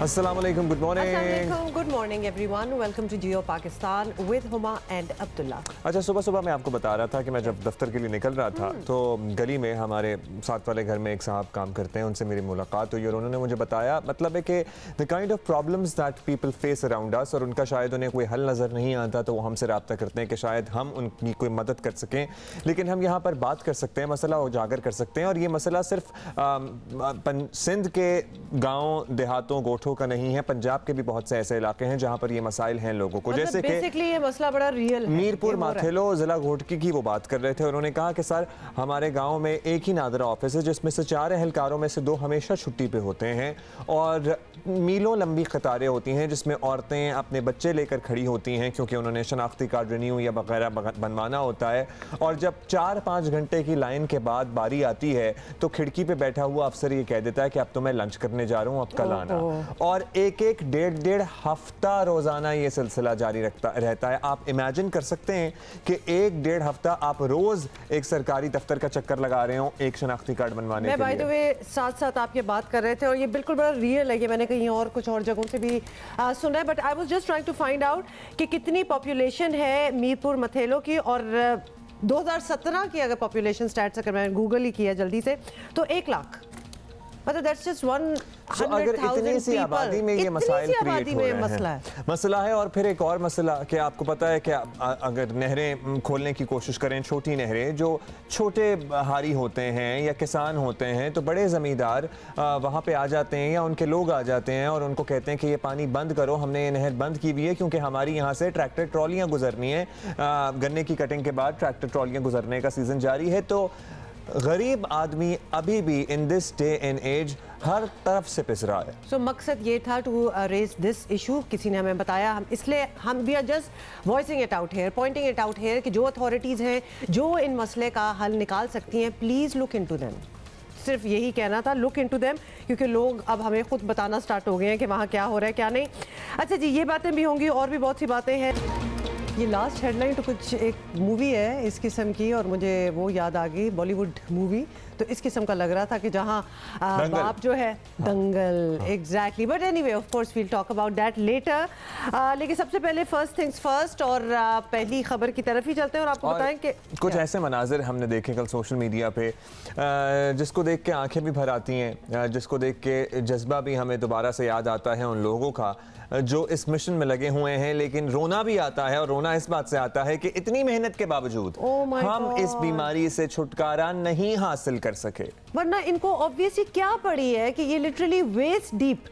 अस्सलाम वालेकुम, good morning. Good morning everyone, welcome to Geo Pakistan with Huma and Abdullah. अच्छा, सुबह सुबह मैं आपको बता रहा था कि मैं जब दफ्तर के लिए निकल रहा था तो गली में हमारे साथ वाले घर में एक साहब काम करते हैं, उनसे मेरी मुलाकात हुई और उन्होंने मुझे बताया मतलब है कि the kind of problems that people face around us, और उनका शायद उन्हें कोई हल नज़र नहीं आता तो वो हमसे रब्ता करते हैं कि शायद हम उनकी कोई मदद कर सकें, लेकिन हम यहाँ पर बात कर सकते हैं, मसला उजागर कर सकते हैं। और ये मसला सिर्फ सिंध के गाँव देहातों गोठों का नहीं है, पंजाब के भी बहुत से ऐसे इलाके हैं जहाँ पर ये मसाइल हैं लोगों को, जैसे कि ये मसला बड़ा रियल है। मीरपुर माथेलो जिला घोटकी की वो बात कर रहे थे। उन्होंने कहा कि सर हमारे गांव में एक ही नादरा ऑफिस है जिसमें से 4 एहलकारों में से 2 हमेशा छुट्टी पे होते हैं और मीलों लंबी कतारें होती हैं जिसमें औरतें अपने बच्चे लेकर खड़ी होती हैं क्योंकि उन्होंने शनाख्ती कार्ड रिन्यू या वगैरह बनवाना होता है। और जब 4-5 घंटे की लाइन के बाद बारी आती है तो खिड़की पे बैठा हुआ अफसर ये कह देता है कि अब तो मैं लंच करने जा रहा हूँ, अब कल आना। और एक डेढ़ हफ्ता रोजाना ये सिलसिला जारी रहता है। आप इमेजिन कर सकते हैं कि 1-1.5 हफ्ता आप रोज एक सरकारी दफ्तर का चक्कर लगा रहे हो एक शनाख्ती कार्ड बनवाने के लिए। बाय द वे साथ साथ आप ये बात कर रहे थे और ये बिल्कुल बड़ा रियल है, ये मैंने कहीं और कुछ और जगहों से भी सुना है, but I was just trying to find out कि कितनी पॉपुलेशन है मीरपुर मथेलो की। और 2017 की अगर पॉपुलेशन स्टैट्स अगर मैंने गूगल ही किया जल्दी से तो 1 लाख, मतलब दैट्स जस्ट 100,000 अगर इतनी सी आबादी में ये मसाइल क्रिएट हो रहे हैं, मसला है। और फिर एक और मसला कि आपको पता है कि अगर नहरें खोलने की कोशिश करें, छोटी नहरें, जो छोटे हारी होते हैं या किसान होते हैं तो बड़े ज़मींदार वहाँ पे आ जाते हैं या उनके लोग आ जाते हैं और उनको कहते हैं कि ये पानी बंद करो, हमने ये नहर बंद की हुई है क्योंकि हमारी यहाँ से ट्रैक्टर ट्रॉलियाँ गुजरनी है, गन्ने की कटिंग के बाद ट्रैक्टर ट्रॉलियाँ गुजरने का सीज़न जारी है। तो गरीब आदमी अभी भी in this day and age हर तरफ से पिस रहा है। सो मकसद ये था टू रेज दिस इशू, किसी ने हमें बताया, हम इसलिए हम we are just voicing it out here, pointing it out here कि जो अथॉरिटीज़ हैं जो इन मसले का हल निकाल सकती हैं, प्लीज़ लुक इनटू देम। सिर्फ यही कहना था, लुक इनटू देम, क्योंकि लोग अब हमें खुद बताना स्टार्ट हो गए हैं कि वहाँ क्या हो रहा है क्या नहीं। अच्छा जी, ये बातें भी होंगी और भी बहुत सी बातें हैं। ये लास्ट हेडलाइन तो कुछ एक मूवी है इस किस्म की और मुझे वो याद आ गई, बॉलीवुड मूवी, तो इस किस्म का लग रहा था कि जहाँ बाप जो है Dangal, exactly. But anyway of course we'll talk about that later. लेकिन सबसे पहले फर्स्ट थिंग्स फर्स्ट और पहली खबर की तरफ ही चलते हैं और आपको बताएं कि कुछ ऐसे मनाजिर हमने देखे कल सोशल मीडिया पे जिसको देख के आंखें भी भर आती हैं, जिसको देख के जज्बा भी हमें दोबारा से याद आता है उन लोगों का जो इस मिशन में लगे हुए हैं, लेकिन रोना भी आता है। और रोना इस बात से आता है कि इतनी मेहनत के बावजूद हम इस बीमारी से छुटकारा नहीं हासिल कर सके, वरना इनको ऑब्वियसली क्या पड़ी है कि ये लिटरली वेस्ट डीप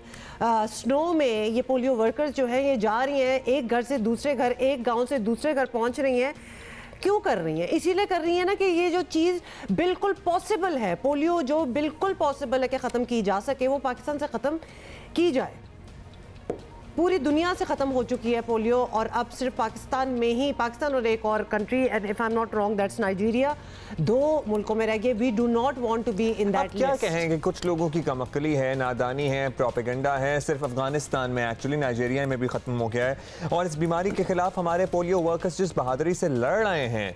स्नो में ये पोलियो वर्कर्स जो है ये जा रही हैं एक घर से दूसरे घर, एक गांव से दूसरे घर पहुंच रही हैं। क्यों कर रही हैं? इसीलिए कर रही है ना कि ये जो चीज़ बिल्कुल पॉसिबल है, पोलियो जो बिल्कुल पॉसिबल है कि ख़त्म की जा सके, वो पाकिस्तान से ख़त्म की जाए। पूरी दुनिया से ख़त्म हो चुकी है पोलियो और अब सिर्फ पाकिस्तान में ही, पाकिस्तान और एक और country, and if I am not wrong that's Nigeria, 2 मुल्कों में रह गए। We do not want to be in that list. क्या कहेंगे, कुछ लोगों की कमअक्ली है, नादानी है, प्रोपेगेंडा है। सिर्फ अफगानिस्तान में, एक्चुअली नाइजीरिया में भी ख़त्म हो गया है। और इस बीमारी के खिलाफ हमारे पोलियो वर्कर्स जिस बहादुरी से लड़ रहे हैं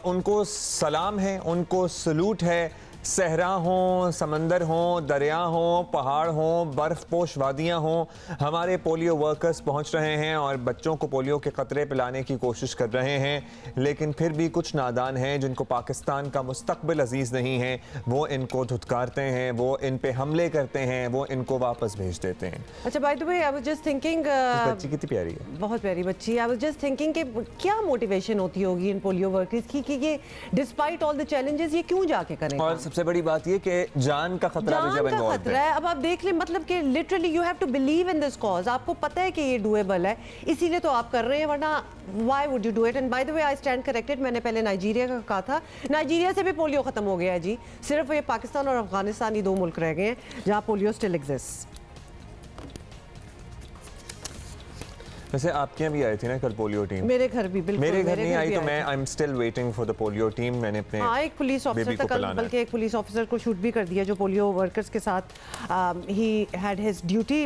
उनको सलाम है, उनको सलूट है। सहरा हों, समंदर हों, दरिया हों, पहाड़ हों, बर्फ़पोश वादियाँ हों, हमारे पोलियो वर्कर्स पहुँच रहे हैं और बच्चों को पोलियो के क़तरे पिलाने की कोशिश कर रहे हैं। लेकिन फिर भी कुछ नादान हैं जिनको पाकिस्तान का मुस्तक़बिल अजीज़ नहीं है, वो इनको धुतकारते हैं, वो इन पे हमले करते हैं, वो इनको वापस भेज देते हैं। अच्छा, by the way I was just thinking, बच्ची कितनी प्यारी है, बहुत प्यारी बच्ची। आई वाज जस्ट थिंकिंग कि क्या मोटिवेशन होती होगी इन पोलियो वर्कर्स की कि ये डिस्पाइट ऑल द चैलेंजेस ये क्यों जाके करें। और सबसे बड़ी बात ये कि जान का खतरा भी जब इन्वॉल्व है। अब आप देख लें, मतलब कि literally you have to believe in this cause. आपको पता है कि ये डूएबल है, इसीलिए तो आप कर रहे हैं, वरना why would you do it. And by the way I stand corrected, मैंने पहले नाइजीरिया का कहा था, नाइजीरिया से भी पोलियो खत्म हो गया है जी। सिर्फ ये पाकिस्तान और अफगानिस्तान ही 2 मुल्क रह गए हैं जहाँ पोलियो स्टिल एग्जिस्ट। वैसे आपके यहाँ भी आई थी ना कल पोलियो टीम? मेरे घर भी, बिल्कुल मेरे घर नहीं आई, तो मैं I am still waiting for the polio team. मैंने अपने एक पुलिस ऑफिसर तक कल, बल्कि एक पुलिस ऑफिसर को शूट भी कर दिया जो पोलियो वर्कर्स के साथ ही had his duty.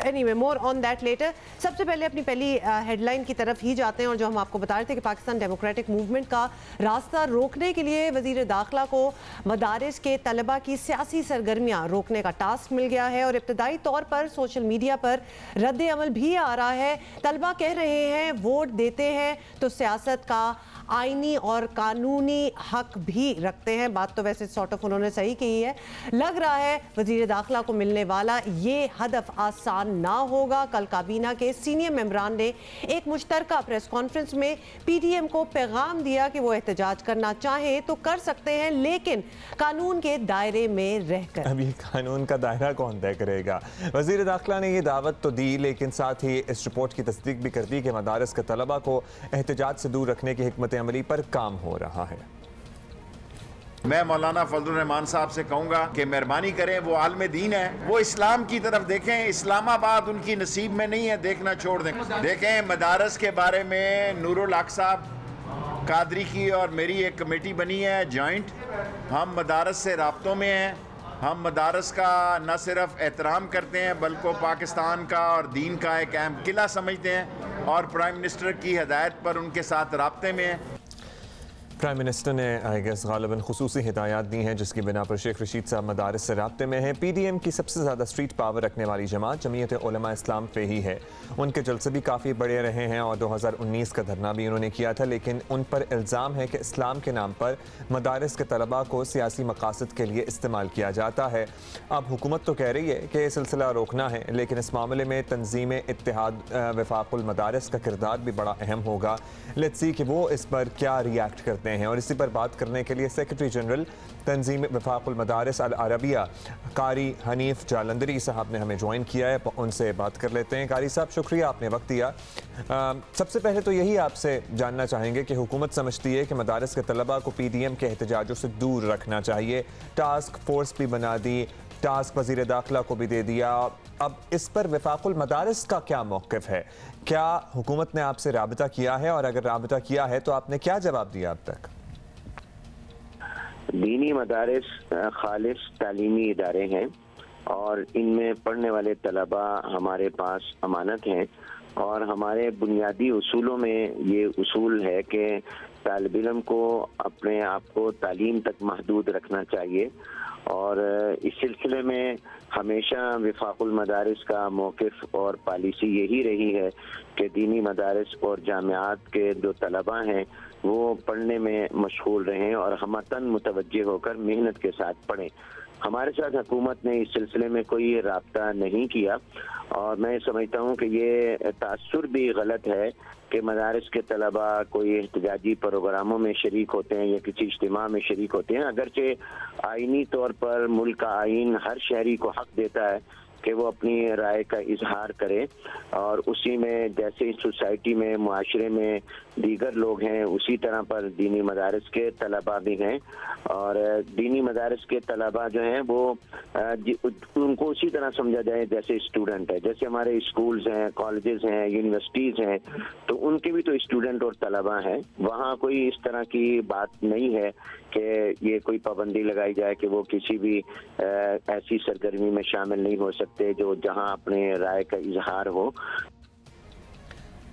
Anyway, more on that later. सबसे पहले अपनी पहली हेडलाइन की तरफ ही जाते हैं, और जो हम आपको बता रहे थे कि पाकिस्तान डेमोक्रेटिक मूवमेंट का रास्ता रोकने के लिए वजीर दाखिला को मदारिस के तलबा की सियासी सरगर्मियाँ रोकने का टास्क मिल गया है, और इब्तदाई तौर पर सोशल मीडिया पर रद्द अमल भी आ रहा है। तलबा कह रहे हैं वोट देते हैं तो सियासत का आईनी और कानूनी हक भी रखते हैं। बात तो वैसे सॉर्ट ऑफ उन्होंने सही कही है। लग रहा है वजीर दाखिला को मिलने वाला ये हदफ आसान ना होगा। कल काबीना के सीनियर मेंबरान ने एक मुश्तरका प्रेस कॉन्फ्रेंस में पीटीएम को पैगाम दिया कि वो एहतजाज करना चाहे तो कर सकते हैं, लेकिन कानून के दायरे में रहकर। अभी कानून का दायरा कौन तय करेगा? वजीर दाखिला ने ये दावत तो दी, लेकिन साथ ही इस रिपोर्ट की तस्दीक भी कर दी कि मदारस के तलबा को एहतजाज से दूर रखने की हिकमत अमली पर काम हो रहा है। मैं मौलाना फजलुर रहमान साहब से कहूँगा कि मेहरबानी करें, वो आलम दीन है, वो इस्लाम की तरफ देखें। इस्लामाबाद उनकी नसीब में नहीं है, देखना छोड़ दें। देखें, मदारस के बारे में नूरुल हक साहब कादरी की और मेरी एक कमेटी बनी है जॉइंट। हम मदारस से राब्तों में हैं। हम मदारस का न सिर्फ एहतराम करते हैं बल्कि पाकिस्तान का और दीन का एक अहम किला समझते हैं, और प्राइम मिनिस्टर की हदायत पर उनके साथ राब्ते में हैं। प्राइम मिनिस्टर ने आई गेस गालिबन खुसूसी हिदायत दी हैं, जिसकी बिना पर शेख रशीद साहब मदारस से राब्ते में हैं। पीडीएम की सबसे ज़्यादा स्ट्रीट पावर रखने वाली जमात जमीयत उलमा इस्लाम पे ही है। उनके जलसे भी काफ़ी बड़े रहे हैं, और 2019 का धरना भी उन्होंने किया था, लेकिन उन पर इल्ज़ाम है कि इस्लाम के नाम पर मदारस के तलबा को सियासी मकासद के लिए इस्तेमाल किया जाता है। अब हुकूमत तो कह रही है कि यह सिलसिला रोकना है, लेकिन इस मामले में तंजीम इत्तेहाद वफाकुल मदारस का किरदार भी बड़ा अहम होगा। लेट्स सी कि वो इस पर क्या रिएक्ट करते हैं। और इसी पर बात करने के लिए सेक्रेटरी जनरल तंजीम वफाकुल मदारिस अल अरबिया कारी हनीफ जालंधरी साहब ने हमें ज्वाइन किया है, उनसे बात कर लेते हैं। कारी साहब, शुक्रिया, आपने वक्त दिया। सबसे पहले तो यही आपसे जानना चाहेंगे कि हुकूमत समझती है कि मदारिस के तलबा को पीडीएम के एहतजाजों से दूर रखना चाहिए। टास्क फोर्स भी बना दी, टास्क वजीर दाखिला को भी दे दिया। अब इस पर वफाकुल मदारिस का क्या मौक़िफ़ है? क्या हुकूमत ने आपसे राबता किया है, और अगर राबता किया है तो आपने क्या जवाब दिया अब तक? दीनी मदारिस खालिस तालीमी इदारे हैं, और इनमें पढ़ने वाले तलबा हमारे पास अमानत हैं, और हमारे बुनियादी उसूलों में ये उसूल है कि तालिब इल्म को अपने आप को तालीम तक महदूद रखना चाहिए। और इस सिलसिले में हमेशा वफाकुल मदारिस का मौक़िफ़ और पॉलिसी यही रही है कि दीनी मदारिस और जामियात के जो तलबा हैं वो पढ़ने में मशगूल रहें और हमतन मुतवज्जे होकर मेहनत के साथ पढ़ें। हमारे साथ हुकूमत ने इस सिलसिले में कोई राब्ता नहीं किया, और मैं समझता हूँ कि ये तासुर भी गलत है कि मदारिस के तलबा कोई एहतजाजी प्रोग्रामों में शरीक होते हैं या किसी इज्तिमा में शरीक होते हैं। अगरचे आइनी तौर पर मुल्क का आइन हर शहरी को हक देता है कि वो अपनी राय का इजहार करे, और उसी में जैसे इस सोसाइटी में मुआशरे में दीगर लोग हैं उसी तरह पर दीनी मदारिस के तलबा भी हैं। और दीनी मदारिस के तलबा जो हैं वो उनको उसी तरह समझा जाए जैसे स्टूडेंट है। जैसे हमारे स्कूल्स हैं, कॉलेजेस हैं, यूनिवर्सिटीज़ हैं, तो उनके भी तो स्टूडेंट और तलबा हैं। वहाँ कोई इस तरह की बात नहीं है कि ये कोई पाबंदी लगाई जाए कि वो किसी भी ऐसी सरगर्मी में शामिल नहीं हो सकते जो जहाँ अपने राय का इजहार हो।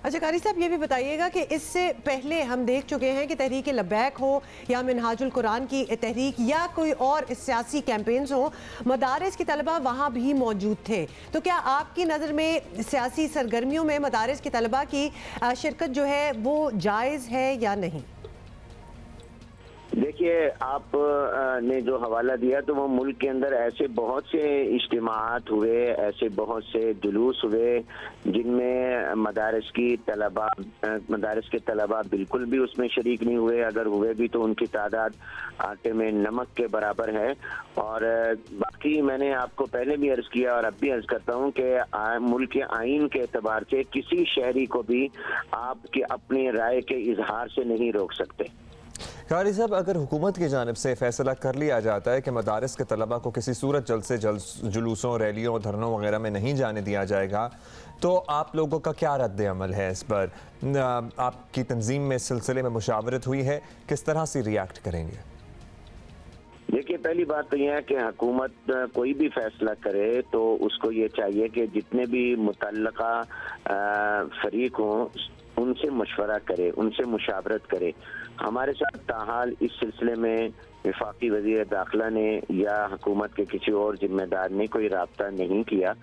अच्छा कारी साहब, ये भी बताइएगा कि इससे पहले हम देख चुके हैं कि तहरीक लब्बैक हो या मिनहाजुल कुरान की तहरीक या कोई और सियासी कैंपेन्स हो, मदारिस की तलबा वहाँ भी मौजूद थे। तो क्या आपकी नज़र में सियासी सरगर्मियों में मदारिस की तलबा की शिरकत जो है वो जायज़ है या नहीं? देखिए, आप ने जो हवाला दिया तो वो मुल्क के अंदर ऐसे बहुत से इज्तिमात हुए, ऐसे बहुत से जुलूस हुए जिनमें मदारिस के तलबा बिल्कुल भी उसमें शरीक नहीं हुए। अगर हुए भी तो उनकी तादाद आटे में नमक के बराबर है। और बाकी मैंने आपको पहले भी अर्ज़ किया और अब भी अर्ज़ करता हूँ कि मुल्क के आइन के एतबार से किसी शहरी को भी आपके अपनी राय के इजहार से नहीं रोक सकते। कारी साहब, अगर हुकूमत की जानिब से फैसला कर लिया जाता है कि मदारिस के तलबा को किसी सूरत जल्द से जल्द जुलूसों, रैलियों, धरनों वगैरह में नहीं जाने दिया जाएगा, तो आप लोगों का क्या रद्द अमल है इस पर? आपकी तंजीम में इस सिलसिले में मुशावरत हुई है, किस तरह से रिएक्ट करेंगे? देखिए, पहली बात तो यह है कि हुकूमत कोई भी फैसला करे तो उसको ये चाहिए कि जितने भी मुतल्लका फरीक हों उनसे मशवरा करे, उनसे मुशावरत करे। हमारे साथ ताहाल इस सिलसिले में वफाकी वज़ीर दाखिला ने या हुकूमत के किसी और जिम्मेदार ने कोई राब्ता नहीं किया।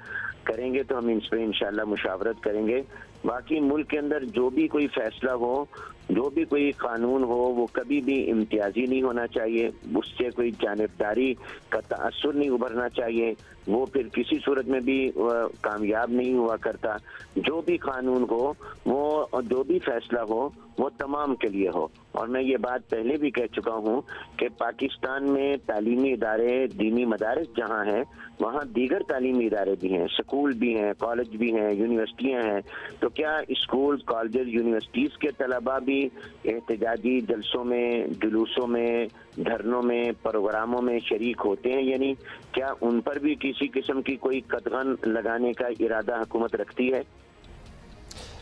करेंगे तो हम इन पर इंशाल्लाह मुशावरत करेंगे। बाकी मुल्क के अंदर जो भी कोई फैसला हो, जो भी कोई कानून हो, वो कभी भी इम्तियाजी नहीं होना चाहिए, उससे कोई जानिबदारी का तासुर नहीं उभरना चाहिए, वो फिर किसी सूरत में भी कामयाब नहीं हुआ करता। जो भी कानून हो, वो जो भी फैसला हो, वो तमाम के लिए हो। और मैं ये बात पहले भी कह चुका हूँ कि पाकिस्तान में तालीमी इदारे, दीनी मदारिस जहाँ हैं, वहाँ दीगर तालीमी इदारे भी हैं, स्कूल भी हैं, कॉलेज भी हैं, यूनिवर्सिटियाँ हैं। तो क्या स्कूल, कॉलेज, यूनिवर्सिटीज़ के तलबा भी एहतजाजी जलसों में, जुलूसों में, धरनों में, प्रोग्रामों में शरीक होते हैं? यानी क्या उन पर भी किसी किस्म की कोई कदगन लगाने का इरादा हुकूमत रखती है?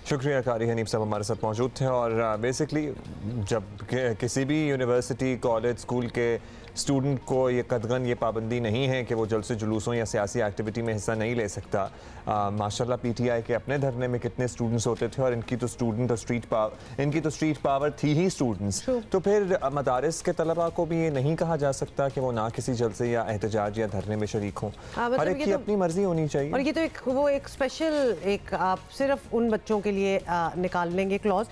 शुक्रिया कारी हनीफ साहब हमारे साथ मौजूद थे। और बेसिकली जब किसी भी यूनिवर्सिटी, कॉलेज, स्कूल के स्टूडेंट को ये कदगन, ये पाबंदी नहीं है कि वो जलसे जुलूसों या सियासी एक्टिविटी में हिस्सा नहीं ले सकता। माशाल्लाह पीटीआई के अपने धरने में कितने स्टूडेंट्स होते थे और इनकी तो स्ट्रीट पावर थी ही स्टूडेंट्स। तो फिर मदारिस के तलबा को भी ये नहीं कहा जा सकता कि वो ना किसी जलसे या एहतजाज या धरने में शरीक हों। हर एक की अपनी मर्जी होनी चाहिए। और ये तो एक स्पेशल आप सिर्फ उन बच्चों के लिए निकाल लेंगे क्लॉज,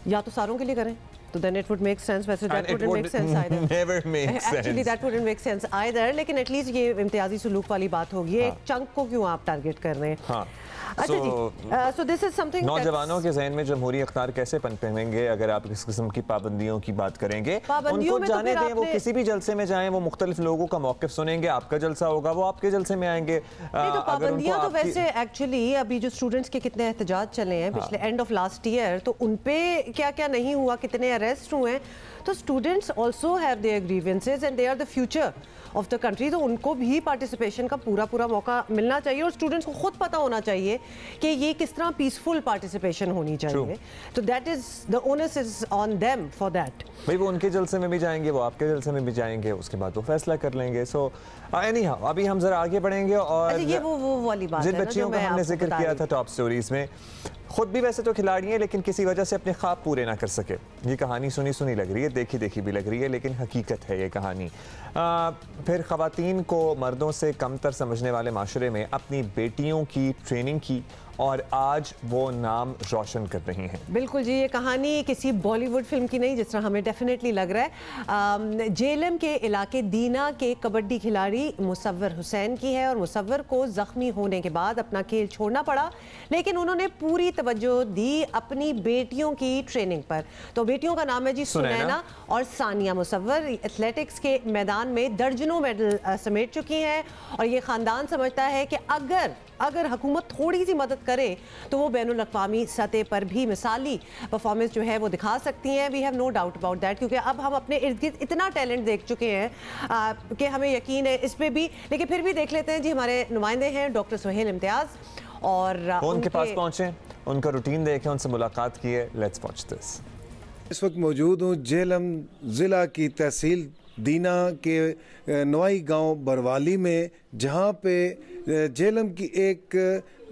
या तो सारों के लिए करें तो then it would make sense. वैसे that wouldn't make sense either. Never make sense. Actually that wouldn't make sense either. लेकिन एटलीस्ट ये इम्तियाजी सुलूक वाली बात होगी। एक चंक को क्यों आप टारगेट कर रहे हैं? हाँ। अच्छा जी, so this is something नौजवानों के ज़हन में जमहूरी अख्तार कैसे पनपेंगे अगर आप इस किस्म की पाबंदियों की बात करेंगे? उनको जाने दें, वो किसी भी जलसे में जाएं, वो मुख्तलिफ लोगों का मौक़िफ़ सुनेंगे। आपका जलसा होगा, वो आपके जलसे में आएंगे। तो पाबंदियां तो वैसे एक्चुअली अभी जो स्टूडेंट्स के कितने एहतजाज चले हैं पिछले एंड ऑफ लास्ट ईयर, तो उन पे क्या क्या नहीं हुआ, कितने अरेस्ट हुए हैं। तो students also have their grievances and they are the future of the country. तो उनको भी पार्टिसिपेशन का पूरा मौका मिलना चाहिए और स्टूडेंट्स को खुद पता होना चाहिए कि ये किस तरह पीसफुल पार्टिसिपेशन होनी चाहिए। तो that is the onus is on them for that. भाई वो उनके जलसे में भी जाएंगे, वो आपके जलसे में भी जाएंगे, उसके बाद वो फैसला कर लेंगे। सो एनीहाउ अभी हम जरा आगे बढ़ेंगे और ये वो वाली बात जिन बच्चियों का हमने जिक्र किया था टॉप स्टोरीज में, खुद भी वैसे तो खिलाड़ी हैं लेकिन किसी वजह से अपने ख्वाब पूरे ना कर सके। ये कहानी सुनी लग रही है, देखी भी लग रही है, लेकिन हकीकत है ये कहानी। फिर ख़वातीन को मर्दों से कमतर समझने वाले माशरे में अपनी बेटियों की ट्रेनिंग की और आज वो नाम रोशन कर रही हैं। बिल्कुल जी, ये कहानी किसी बॉलीवुड फिल्म की नहीं जिस तरह हमें डेफिनेटली लग रहा है। जेलम के इलाके दीना के कबड्डी खिलाड़ी मुसव्वर हुसैन की है और मुसव्वर को ज़ख्मी होने के बाद अपना खेल छोड़ना पड़ा, लेकिन उन्होंने पूरी तवज्जो दी अपनी बेटियों की ट्रेनिंग पर। तो बेटियों का नाम है जी सुनैना और सानिया मुसव्वर। एथलेटिक्स के मैदान में दर्जनों मेडल समेट चुकी हैं और ये ख़ानदान समझता है कि अगर हुकूमत थोड़ी सी मदद करे तो वो बैनुल अक़वामी सतह पर भी मिसाली परफॉर्मेंस जो है वो दिखा सकती हैं। We have no doubt about that, क्योंकि अब हम अपने इर्द गिर्द इतना टैलेंट देख चुके हैं कि हमें यकीन है इस पे भी। लेकिन फिर भी देख लेते हैं जी, हमारे नुमाइंदे हैं डॉक्टर सोहेल इम्तियाज़ और उनके पास पहुंचे, उनका रूटीन देखें, उनसे मुलाकात की है। Let's watch this. इस वक्त मौजूद हूँ जेहलम ज़िला की तहसील दीना के नवाई गांव बरवाली में, जहां पे जेहलम की एक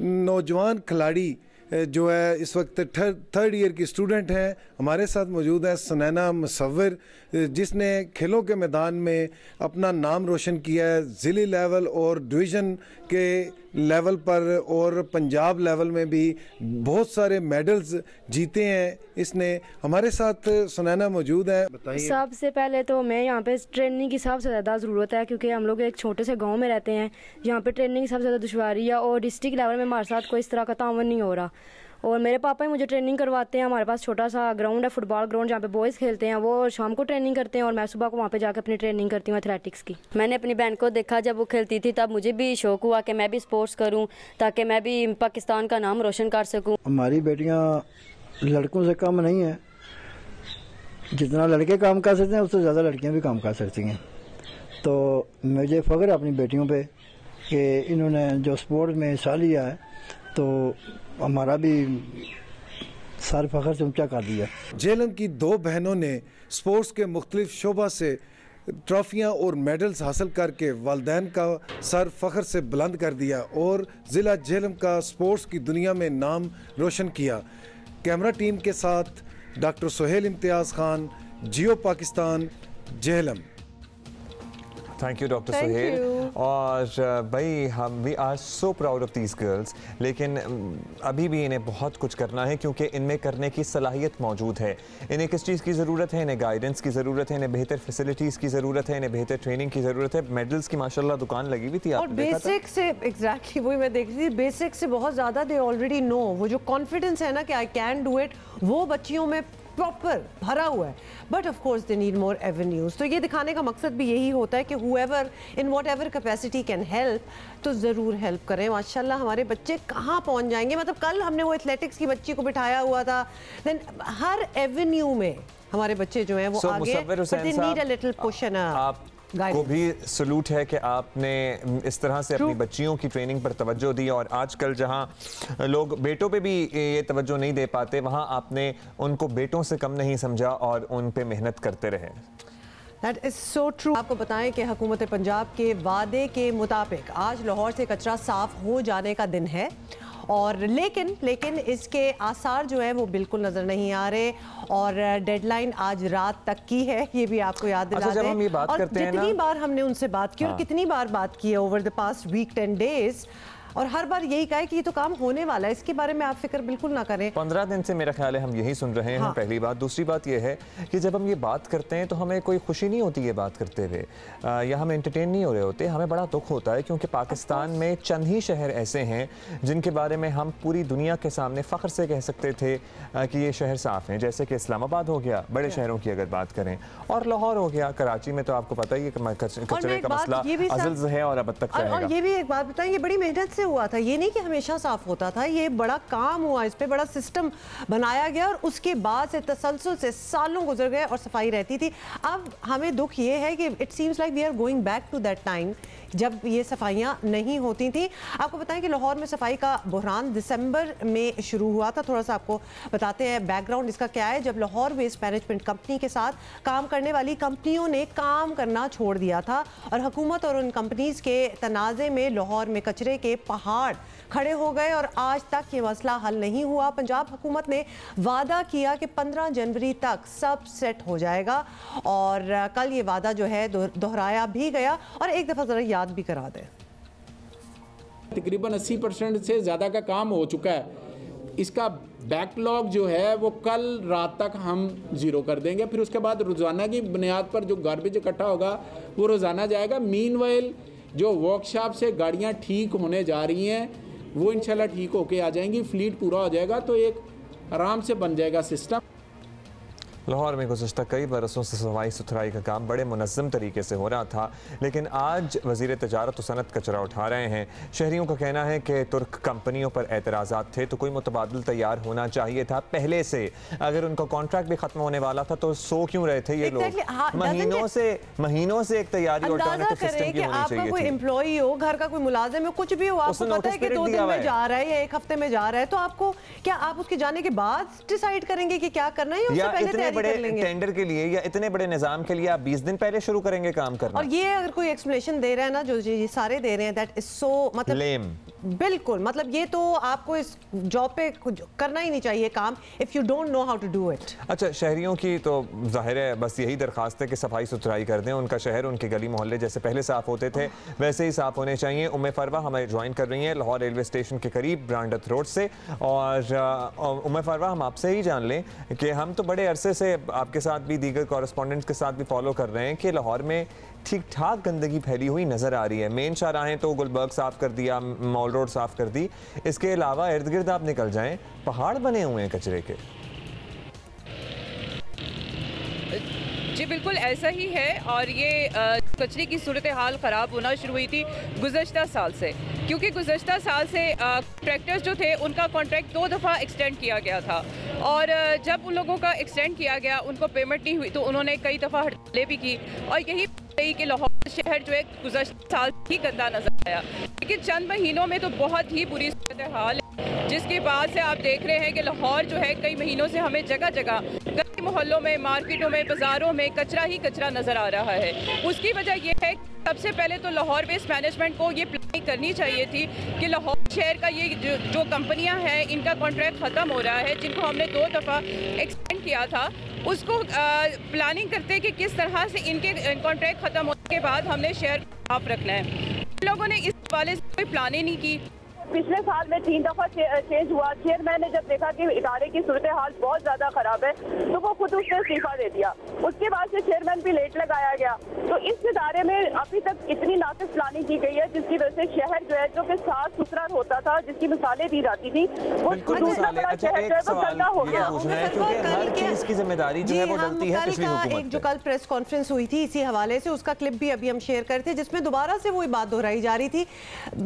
नौजवान खिलाड़ी जो है इस वक्त थर्ड ईयर की स्टूडेंट है। हमारे साथ मौजूद है सुनैना मुसव्वर, जिसने खेलों के मैदान में अपना नाम रोशन किया है ज़िली लेवल और डिवीज़न के लेवल पर, और पंजाब लेवल में भी बहुत सारे मेडल्स जीते हैं इसने। हमारे साथ सुनैना मौजूद है, बताइए। सबसे पहले तो मैं यहाँ पे ट्रेनिंग की सबसे ज़्यादा ज़रूरत है, क्योंकि हम लोग एक छोटे से गांव में रहते हैं, यहाँ पे ट्रेनिंग की सबसे ज़्यादा दुश्वारी है और डिस्ट्रिक्ट लेवल में हमारे साथ कोई इस तरह का तावन नहीं हो रहा। और मेरे पापा ही मुझे ट्रेनिंग करवाते हैं। हमारे पास छोटा सा ग्राउंड है, फुटबॉल ग्राउंड, जहाँ पे बॉयज़ खेलते हैं। वो शाम को ट्रेनिंग करते हैं और मैं सुबह को वहाँ पे जाकर अपनी ट्रेनिंग करती हूँ एथलेटिक्स की। मैंने अपनी बहन को देखा जब वो खेलती थी, तब मुझे भी शौक़ हुआ कि मैं भी स्पोर्ट्स करूँ ताकि मैं भी पाकिस्तान का नाम रोशन कर सकूँ। हमारी बेटियाँ लड़कों से कम नहीं हैं, जितना लड़के काम कर सकते हैं उससे ज़्यादा लड़कियां भी काम कर सकती हैं। तो मुझे फ़ख्र है अपनी बेटियों पे कि इन्होंने जो स्पोर्ट में हिस्सा लिया है, तो हमारा भी सर फख्र से ऊंचा कर दिया। झेलम की 2 बहनों ने स्पोर्ट्स के मुख्तलिफ शोबा से ट्रॉफियाँ और मेडल्स हासिल करके वालिदैन का सर फख्र से बुलंद कर दिया और ज़िला झेलम का स्पोर्ट्स की दुनिया में नाम रोशन किया। कैमरा टीम के साथ doctor Sohail Imtiaz Khan, Geo Pakistan, Jhelum. Thank you doctor Sohail. और भाई हम we are so proud of these girls, लेकिन अभी भी इन्हें बहुत कुछ करना है क्योंकि इनमें करने की सलाहियत मौजूद है। इन्हें किस चीज़ की ज़रूरत है? इन्हें गाइडेंस की ज़रूरत है, इन्हें बेहतर फैसिलिटीज़ की ज़रूरत है, इन्हें बेहतर ट्रेनिंग की ज़रूरत है। मेडल्स की माशाल्लाह दुकान लगी हुई थी, और बेसिक से एग्जैक्टली वही मैं देख रही थी, बेसिक से बहुत ज़्यादा दे ऑलरेडी नो, वो जो कॉन्फिडेंस है ना कि आई कैन डू इट, वो बच्चियों में प्रॉपर भरा हुआ है। But of course they need more avenues. तो ये दिखाने का मकसद भी यही होता है कि however in whatever capacity can help, तो ज़रूर हेल्प करें। माशाल्लाह हमारे बच्चे कहाँ पहुँच जाएंगे। मतलब कल हमने वो एथलेटिक्स की बच्ची को बिठाया हुआ था, देन हर एवेन्यू में हमारे बच्चे जो हैं वो आगे, but they need a little push and को भी सलूट है कि आपने इस तरह से अपनी बच्चियों की ट्रेनिंग पर तवज्जो दी। और आजकल जहां लोग बेटों पे भी ये तवज्जो नहीं दे पाते, वहां आपने उनको बेटों से कम नहीं समझा और उन पे मेहनत करते रहे। That is so true। आपको बताएं कि हुकूमत पंजाब के वादे के मुताबिक आज लाहौर से कचरा साफ हो जाने का दिन है, और लेकिन इसके आसार जो है वो बिल्कुल नज़र नहीं आ रहे, और डेडलाइन आज रात तक की है, ये भी आपको याद दिला दें। हम ये बात और करते हैं जितनी बार हमने उनसे बात की और कितनी बार बात की है over the past week 10 days, और हर बार यही कहा है कि ये तो काम होने वाला है, इसके बारे में आप फिक्र बिल्कुल ना करें। 15 दिन से मेरा ख्याल है हम यही सुन रहे हैं। हाँ। पहली बात। दूसरी बात ये है कि जब हम ये बात करते हैं तो हमें कोई खुशी नहीं होती ये बात करते हुए, या हम एंटरटेन नहीं हो रहे होते, हमें बड़ा दुख होता है क्योंकि पाकिस्तान में चंद ही शहर ऐसे हैं जिनके बारे में हम पूरी दुनिया के सामने फ़ख्र से कह सकते थे कि ये शहर साफ़ हैं, जैसे कि इस्लामाबाद हो गया, बड़े शहरों की अगर बात करें, और लाहौर हो गया, कराची में तो आपको पता ही है कचरे का मसला अज़ल है और अब तक रहेगा। और ये भी एक बात बताएं, ये बड़ी मेहनत से हुआ था, ये नहीं कि हमेशा साफ होता था, ये बड़ा काम हुआ, इस पे बड़ा सिस्टम बनाया गया, और उसके बाद से तसलसल से सालों गुजर गए और सफाई रहती थी। अब हमें दुख ये है कि it seems like we are going back to that time जब ये सफाइयाँ नहीं होती थी। आपको बताएं कि लाहौर में सफाई का बहरान दिसंबर में शुरू हुआ था। थोड़ा सा आपको बताते हैं बैकग्राउंड इसका क्या है। जब लाहौर वेस्ट मैनेजमेंट कंपनी के साथ काम करने वाली कंपनियों ने काम करना छोड़ दिया था, और हुकूमत और उन कंपनीज के तनाज़े में लाहौर में कचरे के पहाड़ खड़े हो गए, और आज तक ये मसला हल नहीं हुआ। पंजाब हुकूमत ने वादा किया कि 15 जनवरी तक सब सेट हो जाएगा, और कल ये वादा जो है दोहराया भी गया। और एक दफ़ा ज़रा याद भी करा दें, तकरीबन 80% से ज़्यादा का काम हो चुका है। इसका बैकलॉग जो है वो कल रात तक हम ज़ीरो कर देंगे, फिर उसके बाद रोज़ाना की बुनियाद पर जो गार्बेज इकट्ठा होगा वो रोज़ाना जाएगा। मीनवाइल जो वर्कशॉप से गाड़ियाँ ठीक होने जा रही हैं वो इंशाल्लाह ठीक होके आ जाएंगी, फ्लीट पूरा हो जाएगा तो एक आराम से बन जाएगा सिस्टम। लाहौर में गुज़श्ता कई बरसों से सफाई सुथराई का काम बड़े मुनज़्ज़म तरीके से हो रहा था, लेकिन आज वज़ीर तजारत व सनत कचरा उठा रहे हैं। शहरियों का कहना है कि तुर्क कंपनियों पर एतराज़ात थे तो कोई मुतबादिल तैयार होना चाहिए था पहले से। अगर उनका कॉन्ट्रैक्ट भी ख़त्म होने वाला था तो सो क्यों रहे थे ये लोग? महीनों से एक तैयारी अल्टरनेटिव सिस्टम की होनी चाहिए थी। कोई एम्प्लॉई हो, घर का कोई मुलाजिम हो, कुछ भी हो, आपको पता है कि 2 दिन में जा रहा है या 1 हफ्ते में जा रहा है, तो आपको क्या आप उसके जाने के बाद डिसाइड करेंगे कि क्या करना है, या उससे पहले बड़े टेंडर के लिए या इतने बड़े निजाम के लिए आप 20 दिन पहले शुरू करेंगे काम करना? और ये अगर कोई एक्सप्लेनेशन दे रहा है ना, जो ये सारे दे रहे हैं, दैट इज सो मतलब लेम। बिल्कुल, मतलब ये तो आपको इस जॉब पे करना ही नहीं चाहिए काम if you don't know how to do it. अच्छा, शहरियों की तो जाहिर है बस यही दरखास्त है कि सफाई सुथराई कर दें, उनका शहर, उनके गली मोहल्ले जैसे पहले साफ होते थे वैसे ही साफ होने चाहिए। उम्मे फरवा हमें ज्वाइन कर रही हैं लाहौर रेलवे स्टेशन के करीब ब्रांडत रोड से। और उम्मे फरवा, हम आपसे ही जान लें कि हम तो बड़े अरसे से आपके साथ भी दीगर कॉरेस्पॉन्डेंट्स के साथ भी फॉलो कर रहे हैं कि लाहौर में ठीक ठाक गंदगी फैली हुई नज़र आ रही है। मेन शाहराहें तो गुलबर्ग साफ़ कर दिया, मॉल रोड साफ़ कर दी, इसके अलावा इर्द गिर्द आप निकल जाएं पहाड़ बने हुए हैं कचरे के। जी बिल्कुल ऐसा ही है, और ये कचरे की सूरत हाल ख़राब होना शुरू हुई थी गुज़श्ता साल से, क्योंकि गुज़श्ता साल से ट्रैक्टर्स जो थे उनका कॉन्ट्रैक्ट 2 दफ़ा एक्सटेंड किया गया था। और जब उन लोगों का एक्सटेंड किया गया, उनको पेमेंट नहीं हुई तो उन्होंने कई दफ़ा हड़तालें भी की और यही कि लाहौर शहर जो है गुज़श्ता साल ही गंदा नजर आया, लेकिन चंद महीनों में तो बहुत ही बुरी सूरत हाल है, जिसके बाद से आप देख रहे हैं कि लाहौर जो है कई महीनों से हमें जगह जगह गली मोहल्लों में, मार्केटों में, बाज़ारों में कचरा ही कचरा नज़र आ रहा है। उसकी वजह यह है कि सबसे पहले तो लाहौर वेस्ट मैनेजमेंट को ये प्लानिंग करनी चाहिए थी कि लाहौर शहर का ये जो कंपनियां हैं इनका कॉन्ट्रैक्ट ख़त्म हो रहा है, जिनको हमने 2 दफ़ा एक्सटेंड किया था, उसको प्लानिंग करते कि किस तरह से इनके कॉन्ट्रैक्ट ख़त्म होने के बाद हमने शहर को साफ रखना है। लोगों ने इस हवाले से कोई प्लानिंग नहीं की। पिछले साल में 3 दफा चेंज हुआ। चेयरमैन ने जब देखा कि इदारे की सूरत हाल बहुत ज्यादा खराब है तो वो खुद उसने इस्तीफा दे दिया। उसके बाद से चेयरमैन भी लेट लगाया गया। तो इस इदारे में अभी तक इतनी नाकिस प्लानिंग की गई है जिसकी वजह से शहर जो है जो कि साफ सुथरा होता था, जिसकी मिसालें दी जाती थी, वो दूसरा बड़ा शहर जो है वो गंदा हो गया। हर चीज की जिम्मेदारी जो है वो डलती है पिछली हुकूमत पे। एक जो कल प्रेस कॉन्फ्रेंस हुई थी इसी हवाले से, उसका क्लिप भी अभी हम शेयर करते, जिसमें दोबारा से वही बात दोहराई जा रही थी।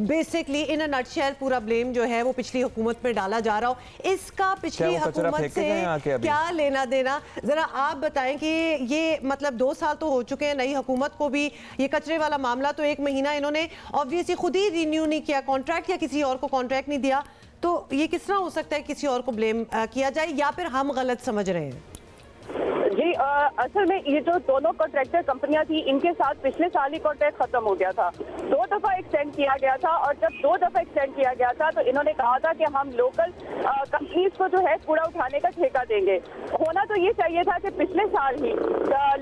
बेसिकली इन अ नटशेल पूरा ब्लेम जो है वो पिछली हुकूमत में डाला जा रहा हो। इसका पिछली हुकूमत से क्या लेना देना, जरा आप बताएं कि ये मतलब 2 साल तो हो चुके हैं नई हुकूमत को भी, ये कचरे वाला मामला तो 1 महीना इन्होंने ऑब्वियसली खुद ही रिन्यू नहीं किया कॉन्ट्रैक्ट, या किसी और को कॉन्ट्रैक्ट नहीं दिया, तो ये किस तरह हो सकता है किसी और को ब्लेम किया जाए, या फिर हम गलत समझ रहे हैं? जी असल में ये जो दोनों कॉन्ट्रैक्टर कंपनियां थी इनके साथ पिछले साल ही कॉन्ट्रैक्ट खत्म हो गया था। 2 दफा एक्सटेंड किया गया था और जब 2 दफा एक्सटेंड किया गया था तो इन्होंने कहा था कि हम लोकल कंपनीज को जो है कूड़ा उठाने का ठेका देंगे। होना तो ये चाहिए था कि पिछले साल ही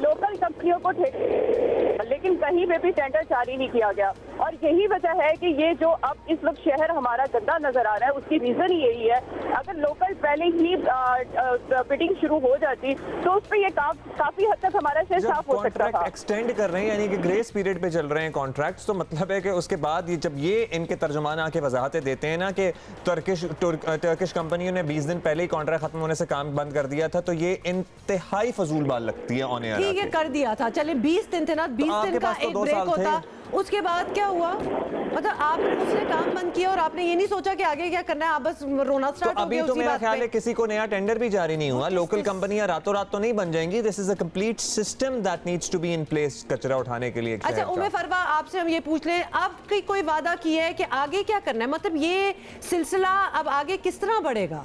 लोकल कंपनियों को ठेका, लेकिन कहीं पे भी टेंडर जारी नहीं किया गया। और यही वजह है कि ये जो अब इस वक्त शहर हमारा गंदा नजर आ रहा है, उसकी रीजन यही है। अगर लोकल पहले ही बिडिंग शुरू हो जाती तो उस पर ये काफी हद तक हमारा शहर साफ हो सकता था। एक्सटेंड कर रहे हैं यानी कि ग्रेस पीरियड पे चल रहे हैं कॉन्ट्रैक्ट्स, तो मतलब है कि उसके बाद ये जब ये इनके तर्जुमान आके वजाहतें देते हैं ना कि टर्किश कंपनियों ने 20 दिन पहले ही कॉन्ट्रैक्ट खत्म होने से काम बंद कर दिया था, तो ये इंतहाई फजूल बात लगती है। ऑन एयर ठीक है कर दिया था, चले 20 दिन थे ना, 20 दिन का एक ब्रेक होता, उसके बाद क्या हुआ? मतलब आपने उसने काम बंद किया और आपने ये नहीं सोचा कि आगे क्या करना है, आप बस रोना स्टार्ट हो गए अभी तो मेरा ख्याल है किसी को नया टेंडर भी जारी नहीं हुआ। लोकल कंपनियां रातों रात तो नहीं बन जाएंगी। This is a complete system that needs to be in place कचरा उठाने के लिए। अच्छा उम्मे फरवा, आपसे हम ये पूछ लें, आपकी कोई वादा किया है कि आगे क्या करना है, मतलब ये सिलसिला अब आगे किस तरह बढ़ेगा?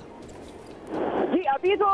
जी अभी तो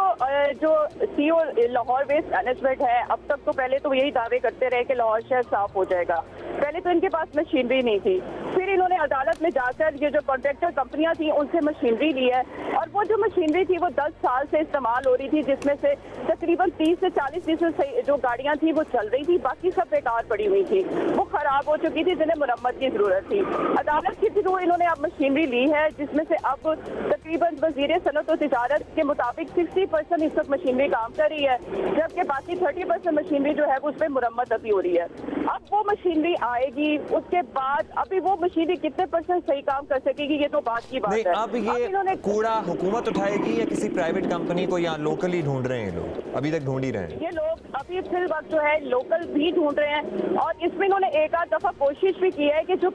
जो सीईओ लाहौर वेस्ट मैनेजमेंट है, अब तक तो पहले तो यही दावे करते रहे कि लाहौर शहर साफ हो जाएगा। पहले तो इनके पास मशीनरी नहीं थी, फिर इन्होंने अदालत में जाकर ये जो कॉन्ट्रैक्टर कंपनियां थी उनसे मशीनरी ली है, और वो जो मशीनरी थी वो 10 साल से इस्तेमाल हो रही थी, जिसमें से तकरीबन 30 से 40% जो गाड़ियां थी वो चल रही थी, बाकी सब बेकार पड़ी हुई थी, वो खराब हो चुकी थी, जिन्हें मुरम्मत की जरूरत थी। अदालत के थ्रू इन्होंने अब मशीनरी ली है, जिसमें से अब तकरीबन वजीर सनत और तिजारत के मुताबिक 60% इस वक्त मशीनरी काम कर रही है, जबकि बाकी 30% मशीनरी जो है उस पर मुरम्मत अभी हो रही है। अब वो मशीनरी आएगी, उसके बाद अभी वो मशीनरी कितने % सही काम कर सकेगी ये तो बात की बात है। अब ये कूड़ा हुकूमत उठाएगी या किसी प्राइवेट कंपनी को, या लोकली ढूंढ रहे हैं लोग, अभी तक ढूंढ ही रहे हैं ये लोग, अभी फिल वक्त जो है लोकल भी ढूंढ रहे हैं। और इसमें इन्होंने एक आध दफा कोशिश भी की है कि जो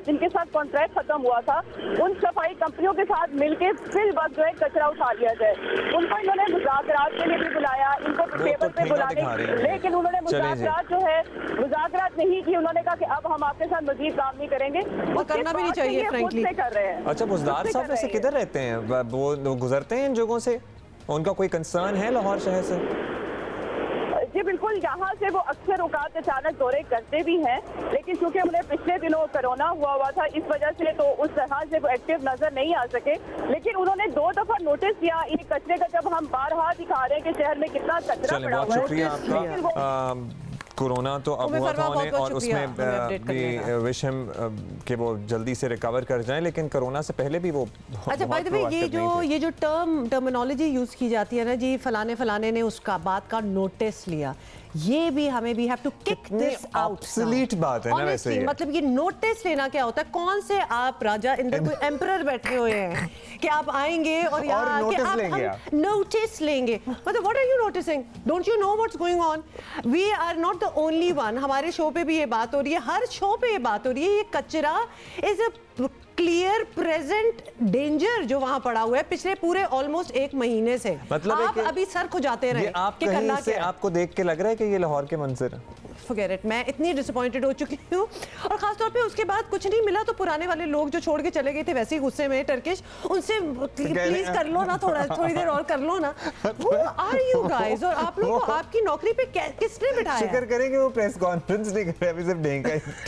जिनके साथ कॉन्ट्रैक्ट खत्म हुआ था उन सफाई कंपनियों के साथ मिलकर फिल वक्त जो है कचरा उठा लिया जाए। उनको इन्होंने मुज़ाकरात के लिए भी बुलाया, इनको टेबल पे बुलाने, लेकिन उन्होंने मुज़ाकरात जो है मुज़ाकरात नहीं की। उन्होंने कहा कि अब हम आपके साथ मजीद काम नहीं करेंगे, वो करना भी नहीं चाहिए फ्रैंकली कर रहे हैं। अच्छा बुज़दार साहब वैसे किधर रहते हैं, वो गुजरते हैं इन जगहों से, उनका कोई कंसर्न है लाहौर शहर से? जी बिल्कुल, यहाँ से वो अक्सर औकात अचानक दौरे करते भी हैं, लेकिन चूंकि उन्हें पिछले दिनों कोरोना हुआ था इस वजह से तो उस तरह से वो एक्टिव नजर नहीं आ सके। लेकिन उन्होंने 2 दफा नोटिस किया ये कचरे का, जब हम बारहा दिखा रहे हैं कि शहर में कितना कचरा पड़ा हुआ है। शुक्रिया आपका। कोरोना तो अब हुआ था उन्हें, और उसमें भी विश हम कि वो जल्दी से रिकवर कर जाएं, लेकिन कोरोना से पहले भी वो अच्छा बाय द वे ये जो टर्मिनोलॉजी यूज की जाती है ना जी, फलाने ने उसका बात का नोटिस लिया, ये भी हमें भी have to kick this out. Obsolete बात है ना वैसे ये। मतलब ये नोटिस लेना क्या होता है? कौन से आप राजा इंद्र कोई एम्परर बैठे हुए हैं कि आप आएंगे और यहाँ आके आप नोटिस लेंगे? मतलब what are you noticing? Don't you know what's going on? We are not the only one. हमारे शो पे भी ये बात हो रही है, हर शो पे ये बात हो रही है। ये कचरा is a clear present danger जो वहां पड़ा हुआ है पिछले पूरे ऑलमोस्ट 1 महीने से। मतलब आप अभी सर खुजाते रहे आप कहीं से आपको देख के लग रहा है कि ये लाहौर के मंजर। Forget it, मैं इतनी डिसअपॉइंटेड हो चुकी हूँ और खासतौर पे उसके बाद कुछ नहीं मिला तो पुराने वाले लोग जो छोड़ के चले गए थे वैसे ही गुस्से में टर्किश, उनसे प्लीज कर लो ना, थोड़ी देर और कर लो ना। Who are you guys? और आप लोगों को आपकी नौकरी पे किसने बिठाया? शुक्र करेंगे वो प्रेस कॉन्फ्रेंस नहीं कर रहे, अभी सिर्फ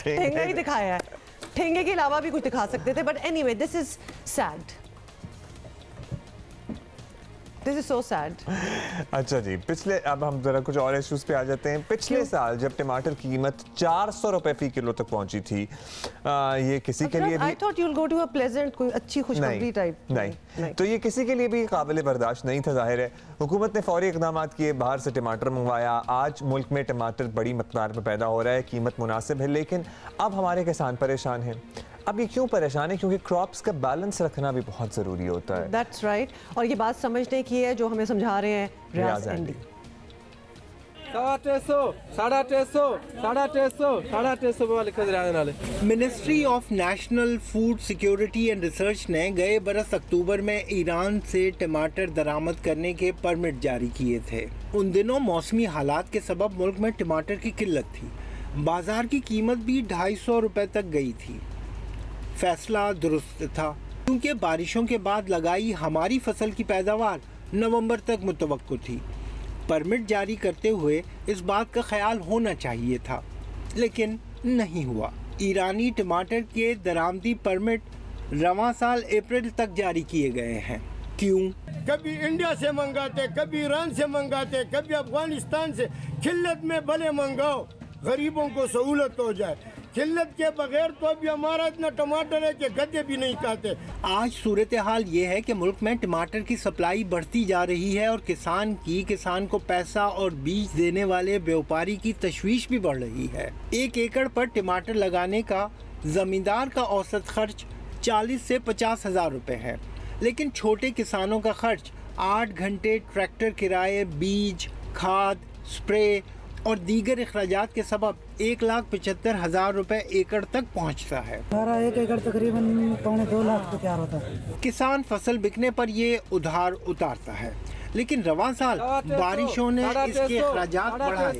ठेंगा ही दिखाया है। ठेंगे के अलावा भी कुछ दिखा सकते थे, but anyway this is sad. This is so sad. अच्छा जी, अब हम जरा कुछ और इश्यूज पे आ जाते हैं। पिछले साल जब टमाटर की कीमत 400 रुपए फी किलो तक पहुंची थी, ये किसी के लिए भी, I thought you'll go to a pleasant, कोई अच्छी खुशखबरी टाइप। नहीं, तो ये किसी के लिए भी काबिल बर्दाश्त नहीं था। जाहिर है हुकूमत ने फौरी इकदाम किए, बाहर से टमाटर मंगवाया। आज मुल्क में टमाटर बड़ी मकदार में पैदा हो रहा है, कीमत मुनासिब है, लेकिन अब हमारे किसान परेशान हैं। अब ये क्यों परेशान है? क्योंकि क्रॉप्स का बैलेंस रखना भी बहुत ज़रूरी होता है। That's right. और ये बात समझने की है जो हमें समझा रहे हैं रियाज एंडी। 350 Ministry of National Food Security and Research ने गए बरस अक्टूबर में ईरान से टमाटर दरामद करने के परमिट जारी किए थे। उन दिनों मौसमी हालात के सबब मुल्क में टमाटर की किल्लत थी, बाजार की कीमत भी 250 रुपए तक गई थी। फैसला दुरुस्त था क्योंकि बारिशों के बाद लगाई हमारी फसल की पैदावार नवंबर तक मुतवक्को थी। परमिट जारी करते हुए इस बात का ख्याल होना चाहिए था, लेकिन नहीं हुआ। ईरानी टमाटर के दरामदी परमिट रवां साल अप्रैल तक जारी किए गए हैं। क्यों? कभी इंडिया से मंगाते, कभी ईरान से मंगाते, कभी अफगानिस्तान से। किल्लत में भले मंगाओ, गरीबों को सहूलत हो जाए। किल्लत के बगैर तो अभी हमारा इतना टमाटर है कि गद्दे भी नहीं खाते। आज सूरत हाल ये है कि मुल्क में टमाटर की सप्लाई बढ़ती जा रही है और किसान को पैसा और बीज देने वाले व्यापारी की तशवीश भी बढ़ रही है। 1 एकड़ पर टमाटर लगाने का जमींदार का औसत खर्च 40 से 50 हजार रुपए है, लेकिन छोटे किसानों का खर्च 8 घंटे ट्रैक्टर किराए, बीज, खाद, स्प्रे और दीगर अखराजात के सबब 1,75,000 रुपए एकड़ तक पहुंचता है। 1 एकड़ तकरीबन 2.25 लाख तो तैयार होता है। किसान फसल बिकने पर ये उधार उतारता है, लेकिन रवां साल बारिशों ने इसके अखराजात बढ़ाए।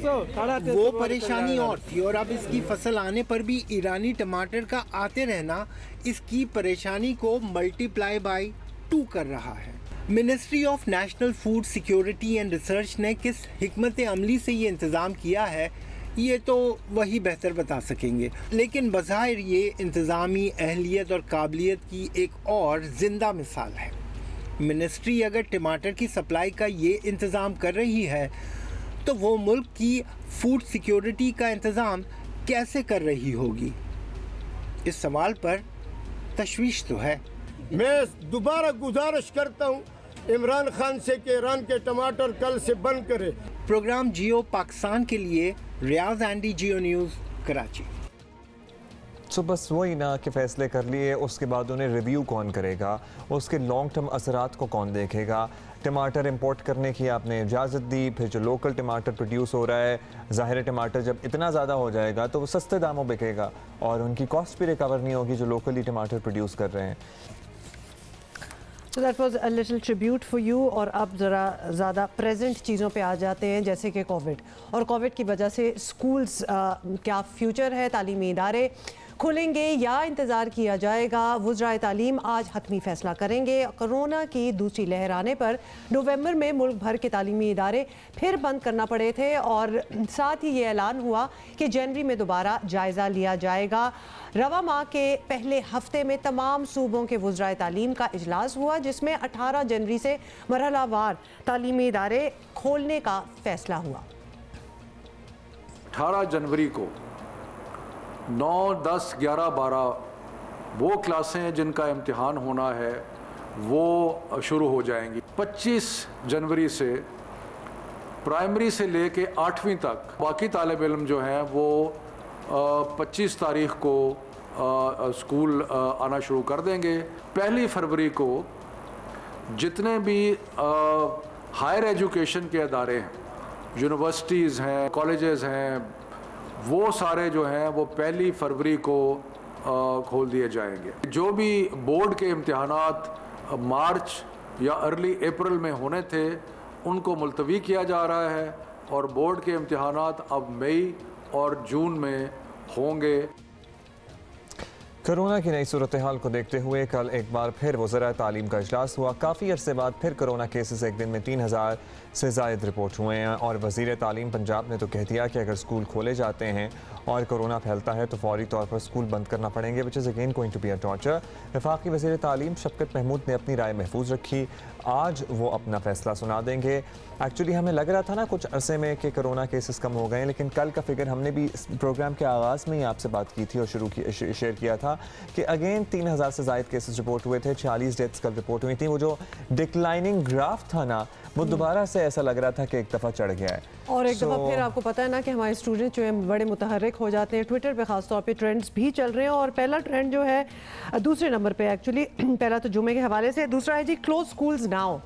वो परेशानी और थी, और अब इसकी फसल आने पर भी ईरानी टमाटर का आते रहना इसकी परेशानी को मल्टीप्लाई बाय 2 कर रहा है। Ministry of National Food Security and Research ने किस हिकमत अमली से ये इंतज़ाम किया है, ये तो वही बेहतर बता सकेंगे, लेकिन बज़ाहिर ये इंतज़ामी अहलियत और काबिलियत की एक और ज़िंदा मिसाल है। मिनिस्ट्री अगर टमाटर की सप्लाई का ये इंतज़ाम कर रही है तो वो मुल्क की फूड सिक्योरिटी का इंतज़ाम कैसे कर रही होगी? इस सवाल पर तशवीश तो है। मैं दोबारा गुजारिश करता हूँ इमरान खान से कि ईरान के टमाटर कल से बंद करे। प्रोग्राम जियो पाकिस्तान के लिए रियाज एंडी, जियो न्यूज़, कराची। तो बस वही ना कि फ़ैसले कर लिए, उसके बाद उन्हें रिव्यू कौन करेगा, उसके लॉन्ग टर्म असरात को कौन देखेगा। टमाटर इंपोर्ट करने की आपने इजाज़त दी, फिर जो लोकल टमाटर प्रोड्यूस हो रहा है, ज़ाहिर टमाटर जब इतना ज़्यादा हो जाएगा तो वो सस्ते दामों बिकेगा और उनकी कॉस्ट भी रिकवर नहीं होगी जो लोकली टमाटर प्रोड्यूस कर रहे हैं। So that was a little tribute for you। और अब ज़रा ज़्यादा प्रेजेंट चीज़ों पे आ जाते हैं, जैसे कि कोविड। और कोविड की वजह से स्कूल्स क्या फ्यूचर है, तालीमी इदारे खुलेंगे या इंतज़ार किया जाएगा? वज़राए तालीम आज हतमी फ़ैसला करेंगे। कोरोना की दूसरी लहर आने पर नवंबर में मुल्क भर के तालीमी इदारे फिर बंद करना पड़े थे और साथ ही ये ऐलान हुआ कि जनवरी में दोबारा जायज़ा लिया जाएगा। रवा माह के पहले हफ्ते में तमाम सूबों के वज़राए तालीम का इजलास हुआ, जिसमें 18 जनवरी से मरहलावार तालीमी इदारे खोलने का फ़ैसला हुआ। 18 जनवरी को 9, 10, 11, 12 वो क्लासें जिनका इम्तिहान होना है वो शुरू हो जाएंगी। 25 जनवरी से प्राइमरी से लेके 8वीं तक बाकी तालिब इल्म जो हैं वो 25 तारीख को स्कूल आना शुरू कर देंगे। 1 फरवरी को जितने भी हायर एजुकेशन के अदारे हैं, यूनिवर्सिटीज़ हैं, कॉलेजेस हैं, वो सारे जो हैं वो 1 फरवरी को खोल दिए जाएंगे। जो भी बोर्ड के इम्तिहानात मार्च या अर्ली अप्रैल में होने थे उनको मुलतवी किया जा रहा है और बोर्ड के इम्तिहानात अब मई और जून में होंगे। कोरोना की नई सूरत हाल को देखते हुए कल एक बार फिर वज़रा तालीम का इजलास हुआ। काफ़ी अरसे बाद फिर कोरोना केसेस एक दिन में 3000 से ज़ायद रिपोर्ट हुए हैं और वज़ीर तालीम पंजाब ने तो कह दिया कि अगर स्कूल खोले जाते हैं और कोरोना फैलता है तो फौरी तौर पर स्कूल बंद करना पड़ेंगे, which is again going to be a torture. वफाकी वज़ीर तालीम शफ़क़त महमूद ने अपनी राय महफूज रखी, आज वो अपना फैसला सुना देंगे। एक्चुअली हमें लग रहा था ना कुछ अरसे में कि कोरोना केसेस कम हो गए, लेकिन कल का फिगर हमने भी इस प्रोग्राम के आगाज़ में ही आपसे बात की थी और शेयर किया था कि अगेन 3000 से ज़ायद केसेस रिपोर्ट हुए थे, 46 डेथ्स कल रिपोर्ट हुई थी। वो जो डिक्लाइनिंग ग्राफ था ना वो दोबारा से ऐसा लग रहा था कि एक दफ़ा चढ़ गया है। और एक दफ़ा फिर आपको पता है ना कि हमारे स्टूडेंट जो हैं बड़े मुतहर्रिक हो जाते हैं, ट्विटर पे ख़ास तौर पे ट्रेंड्स भी चल रहे हैं और पहला ट्रेंड जो है दूसरे नंबर पे एक्चुअली पहला तो जुमे के हवाले से, दूसरा है जी क्लोज स्कूल्स नाउ।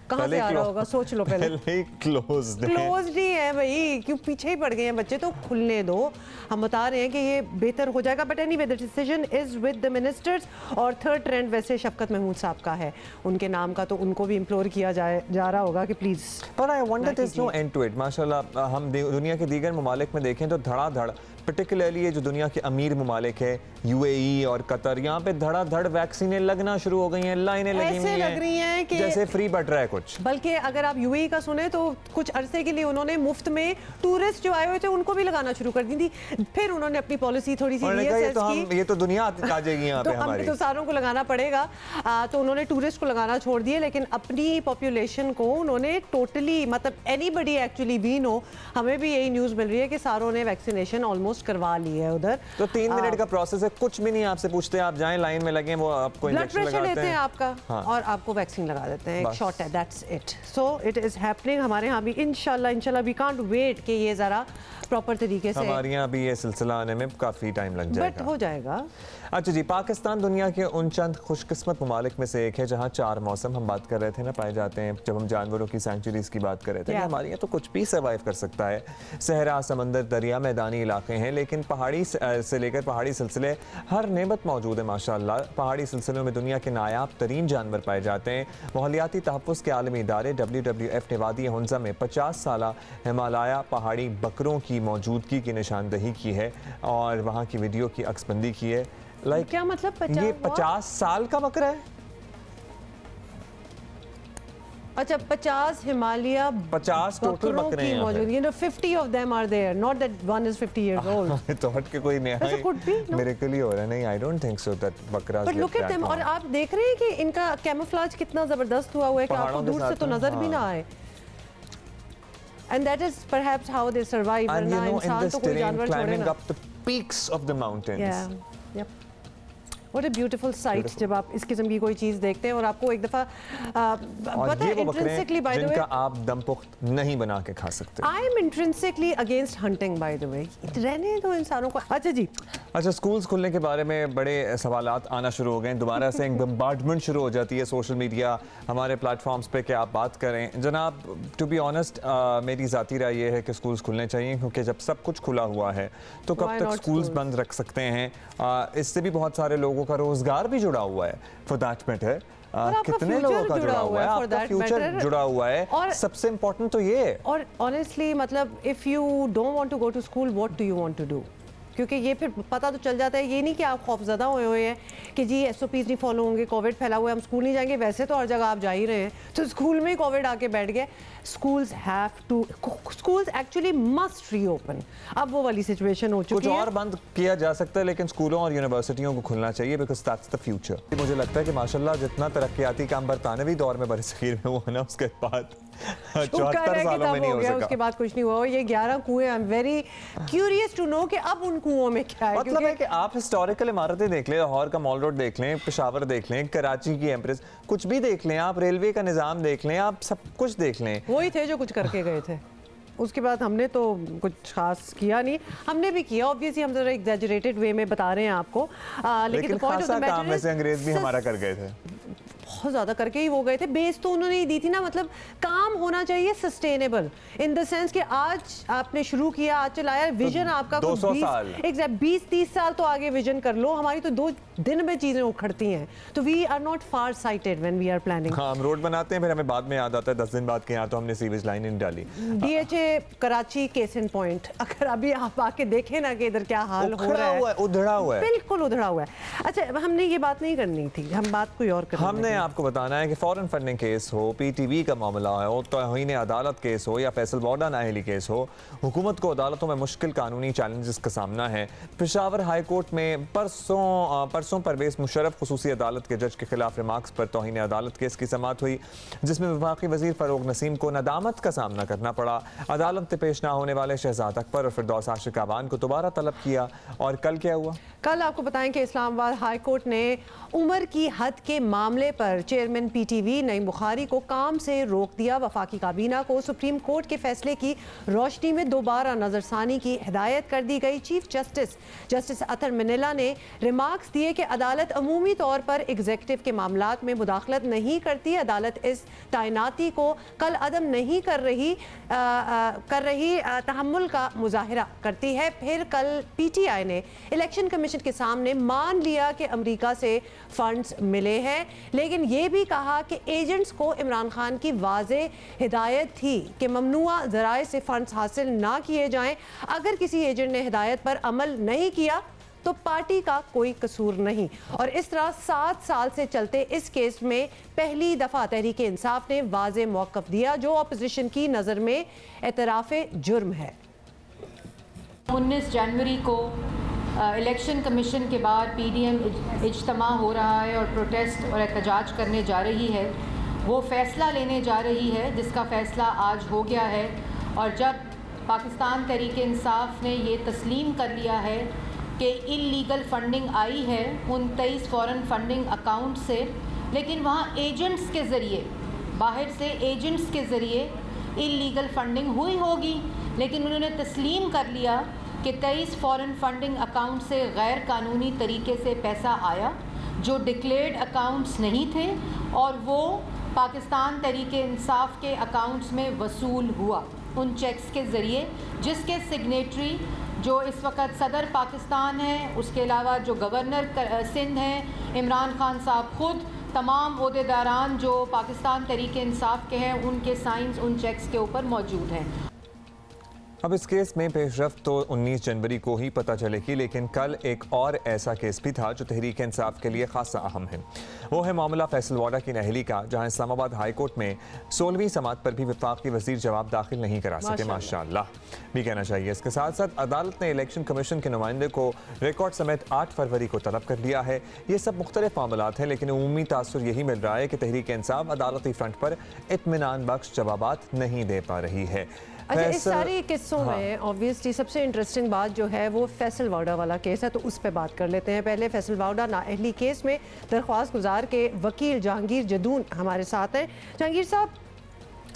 कहाँ से आ रहा होगा सोच लो पहले क्लोज्ड ही है भाई, क्यों पीछे ही पड़ गए हैं बच्चे, तो खुलने दो। हम बता रहे हैं कि ये बेहतर हो जाएगा, but anyway the decision is with the ministers. और थर्ड ट्रेंड वैसे शफ़क़त महमूद साहब का है, उनके नाम का, तो उनको भी इम्प्लोर किया जा रहा होगा कि प्लीज़। पर I wonder there is no end to it. माशाल्लाह हम दुनिया के दीगर ममालिक में देखें तो धड़ाधड़, पर्टिकुलरली ये जो दुनिया के अमीर ममालिक है यूएई और कतर, यहाँ पे धड़ाधड़ वैक्सीनें लगना शुरू हो गई हैं, लाइनें लगी हुई हैं कि जैसे फ्री बट रहा है कुछ। बल्कि अगर आप यूएई का सुने तो कुछ अरसे के लिए उन्होंने मुफ्त में टूरिस्ट जो आए हुए थे उनको भी लगाना शुरू कर दी थी, फिर उन्होंने अपनी पॉलिसी थोड़ी सी ये तो दुनिया आ जाएगी यहाँ पे हमारी, तो सारों को लगाना पड़ेगा। तो उन्होंने टूरिस्ट को लगाना छोड़ दिए, लेकिन अपनी पॉपुलेशन को उन्होंने टोटली, मतलब एनीबडी एक्चुअली वी नो, हमें भी यही न्यूज़ मिल रही है कि सारों ने वैक्सीनेशन ऑलमोस्ट करवा ली है उधर। तो 3 मिनट का प्रोसेस है, कुछ भी नहीं आपसे पूछते, आप जाएं लाइन में लगे, वो आपको इंजेक्शन लगाते हैं आपका और आपको वैक्सीन लगा देते हैं, एक शॉट है, that's it. So it is happening हमारे यहाँ भी इंशाल्लाह वी कांट वेट कि ये जरा प्रॉपर तरीके से, हमारे यहाँ भी ये सिलसिला आने में काफ़ी टाइम लग जाएगा, बट हो जाएगा। अच्छा जी, पाकिस्तान दुनिया के उन चंद खुशकिस्मत ममालिक में से एक है जहाँ 4 मौसम हम बात कर रहे थे ना पाए जाते हैं, जब हम जानवरों की सेंचुरीज की बात कर रहे थे। हमारे यहाँ तो कुछ भी सर्वाइव कर सकता है, सहरा, समंदर, दरिया, मैदानी इलाके हैं, लेकिन पहाड़ी से लेकर पहाड़ी सिलसिले हर नेमत मौजूद है माशाल्लाह। पहाड़ी सिलसिलों में दुनिया के नायाब तरीन जानवर पाए जाते हैं। माहौलियाती तहफ़्फ़ुज़ के आलमी इदारे WWF ने वादी हुंज़ा में 50 साला हिमालया पहाड़ी बकरों की मौजूदगी की निशानदही की है और वहाँ की वीडियो की अक्सबंदी की है। क्या मतलब 50? ये 50 साल का बकरा है। अच्छा 50 हिमालय 50 टोटल बकरे हैं मौजूद, you know 50 of them are there, not that one is 50 years old। तो हट के कोई नया मिरेकल ही हो रहा है। नहीं, I don't think so that बकरा। But look at them, और आप देख रहे हैं कि इनका कैमोफ्लेज कितना जबरदस्त हुआ हुआ है कि आपको दूर से तो नजर भी ना आए। And that is perhaps how they survive। And you know, in this terrain, climbing up the peaks of the mountains। Yeah, yep। What a beautiful sight जब आप इस किस्म की कोई चीज़ देखते हैं और आपको एक दफ़ा पता है intrinsically by the way, जिनका आप दम पुख्त नहीं बना के खा सकते। I am intrinsically against hunting by the way। रहने दो इंसानों को। अच्छा जी, अच्छा स्कूल्स खुलने के बारे में बड़े सवालात आना शुरू हो गए हैं, दोबारा से एक बम्बार्डमेंट शुरू हो जाती है सोशल मीडिया, हमारे प्लेटफॉर्म्स पे कि आप बात करें। जनाब टू बी ऑनेस्ट मेरी ज़ाती राय ये है कि स्कूल्स खुलने चाहिए, क्योंकि जब सब कुछ खुला हुआ है तो कब तक स्कूल्स बंद रख सकते हैं। इससे भी बहुत सारे लोगों का रोजगार भी जुड़ा हुआ है, फॉर दैट मैटर कितने लोगों का जुड़ा हुआ है, आपका फ्यूचर जुड़ा हुआ है, और सबसे इम्पोर्टेंट तो ये। और ऑनेस्टली मतलब if you don't want to go to school, what do you want to do? क्योंकि ये फिर पता तो चल जाता है, ये नहीं कि आप खौफजदा हुए हैं कि जी SOPs नहीं फॉलो होंगे, कोविड फैला हुआ है, हम स्कूल नहीं जाएंगे। वैसे तो हर जगह आप जा ही रहे हैं, तो स्कूल में ही कोविड आके बैठ गए। Schools actually must reopen. अब वो वाली सिचुएशन हो चुकी है। कुछ और बंद किया जा सकता है, लेकिन स्कूलों और यूनिवर्सिटियों को खुलना चाहिए, बिकॉज दैट्स द फ्यूचर। मुझे लगता है कि माशाल्लाह जितना तरक्याती काम बरतानवी दौर में बरसगीर में हुआ ना, उसके बाद 74 सालों में नहीं हो सका। उसके बाद कुछ नहीं हुआ। ये 11 कुएं, I am very curious to know कि अब उन कुओं में क्या है। मतलब है कि आप हिस्टोरिकल इमारतें देख लें, लाहौर का मॉल रोड देख लें, पेशावर देख लें, कराची की एम्प्रेस, कुछ भी देख लें, आप रेलवे का निज़ाम देख लें, आप सब कुछ देख लें। वही थे जो कुछ करके गए थे। उसके बाद हमने तो कुछ खास किया नहीं, हमने भी किया ऑब्वियसली, हम जरा एग्जैजरेटेड वे में बता रहे हैं आपको। लेकिन खासा काम वैसे अंग्रेज भी हमारा कर गए थे। बहुत ज़्यादा करके ही वो गए थे। बेस तो उन्होंने ही दी थी ना, मतलब काम होना चाहिए सस्टेनेबल इन द सेंस कि आज आपने शुरू किया, आज चलाया, विजन तो आपका 200 साल, 20-30 साल तो आगे विजन कर लो। हमारी तो 2 दिन में चीज़ें उखड़ती हैं, तो we are not far sighted when we are planning. हाँ, हम रोड बनाते हैं, फिर हमें बाद में याद आता है 10 दिन बाद के यहाँ तो हमने सीवेज लाइन नहीं डाली। DHA Karachi case in point, अगर अभी आप आके देखें ना कि इधर क्या हाल हो रहा है, उधड़ा हुआ है, बिल्कुल उधड़ा हुआ है। अच्छा, हमने ये बात नहीं करनी थी, हम बात कोई और करनी हमने आपको बताना है कि फॉरेन फंडिंग केस हो, PTV का मामला हो, तौहीन अदालत केस हो या फैसल वाडा नाअहली केस हो, हुकूमत को अदालतों में मुश्किल कानूनी चैलेंजेस का सामना है। पेशावर हाई कोर्ट में परसों परवेज मुशर्रफ खुसूसी अदालत के जज के खिलाफ रिमार्क्स पर तौहीन अदालत केस की समाअत हुई, जिसमें वफाकी वजीर फरूक नसीम को नदामत का सामना करना पड़ा। अदालत में पेश ना होने वाले शहजाद अकबर और फिरदौस आशिक आवान को दोबारा तलब किया। और कल क्या हुआ? कल आपको बताएं कि इस्लामाबाद हाई कोर्ट ने उम्र की हद के मामले पर चेयरमैन PTV नईम बुखारी को काम से रोक दिया। वफाकी काबीना को सुप्रीम कोर्ट के फैसले की रोशनी में दोबारा नजरसानी की हिदायत कर दी गई। चीफ जस्टिस अतर मिनेला ने रिमार्क्स दिए कि अदालत अमूमी तौर पर एग्जीक्यूटिव के मामलात में मुदाखलत नहीं करती। अदालत इस तैनाती को कल अदम नहीं कर रही तहम्मुल का मुजाहिरा करती है। फिर कल PTI ने इलेक्शन कमीशन के सामने मान लिया कि अमेरिका से फंड्स मिले हैं, लेकिन ये भी कहा कि एजेंट्स को इमरान खान की वाज़ेह हिदायत थी कि ममनुआ ज़राए से फंड्स हासिल ना किए जाएं। अगर किसी एजेंट ने हिदायत पर अमल नहीं किया तो पार्टी का कोई कसूर नहीं। और इस तरह 7 साल से चलते इस केस में पहली दफ़ा तहरीक इंसाफ ने वाज़ेह मौक़िफ़ दिया, जो अपोजिशन की नज़र में एतराफ़े जुर्म है। 19 जनवरी को इलेक्शन कमीशन के बाद PDM इज्तिमा हो रहा है और प्रोटेस्ट और एहतजाज करने जा रही है। वो फ़ैसला लेने जा रही है जिसका फ़ैसला आज हो गया है। और जब पाकिस्तान तहरीक इंसाफ ने ये तस्लीम कर लिया है कि इल्लीगल फंडिंग आई है उन 23 फॉरेन फंडिंग अकाउंट से, लेकिन वहाँ एजेंट्स के ज़रिए, बाहर से एजेंट्स के ज़रिए इल्लीगल फंडिंग हुई होगी, लेकिन उन्होंने तस्लीम कर लिया कि 23 फॉरेन फंडिंग अकाउंट से गैर कानूनी तरीके से पैसा आया जो डिक्लेयर्ड अकाउंट्स नहीं थे और वो पाकिस्तान तहरीक इंसाफ के अकाउंट्स में वसूल हुआ उन चेक्स के ज़रिए, जिसके सिग्नेटरी जो इस वक्त सदर पाकिस्तान है, उसके अलावा जो गवर्नर सिंध हैं इमरान खान साहब ख़ुद, तमाम ओहदेदारान जो पाकिस्तान तहरीक इंसाफ के हैं, उनके साइंस उन चेक्स के ऊपर मौजूद हैं। अब इस केस में पेशरफ्त तो 19 जनवरी को ही पता चलेगी, लेकिन कल एक और ऐसा केस भी था जो तहरीक इंसाफ के लिए खासा अहम है। वो है मामला फैसल वाडा की नाअहली का, जहां इस्लामाबाद हाई कोर्ट में 16वीं समाअत पर भी वफाकी वजीर जवाब दाखिल नहीं करा सके, माशाअल्लाह भी कहना चाहिए। इसके साथ साथ अदालत ने इलेक्शन कमीशन के नुमाइंदे को रिकॉर्ड समेत 8 फरवरी को तलब कर लिया है। ये सब मुख्तलिफ मामलात हैं, लेकिन उमूमी तासुर यही मिल रहा है कि तहरीक इंसाफ अदालती फ्रंट पर इत्मीनान बख्श जवाबात नहीं दे पा रही है। अच्छा, इस सारे किस्सों में ऑब्वियसली सबसे इंटरेस्टिंग बात जो है वो फैसल वाडा वाला केस है, तो उस पर बात कर लेते हैं। पहले फैसल वाडा नाअहली केस में दरख्वास्त गुजार के वकील जहांगीर जदून हमारे साथ हैं। जहांगीर साहब,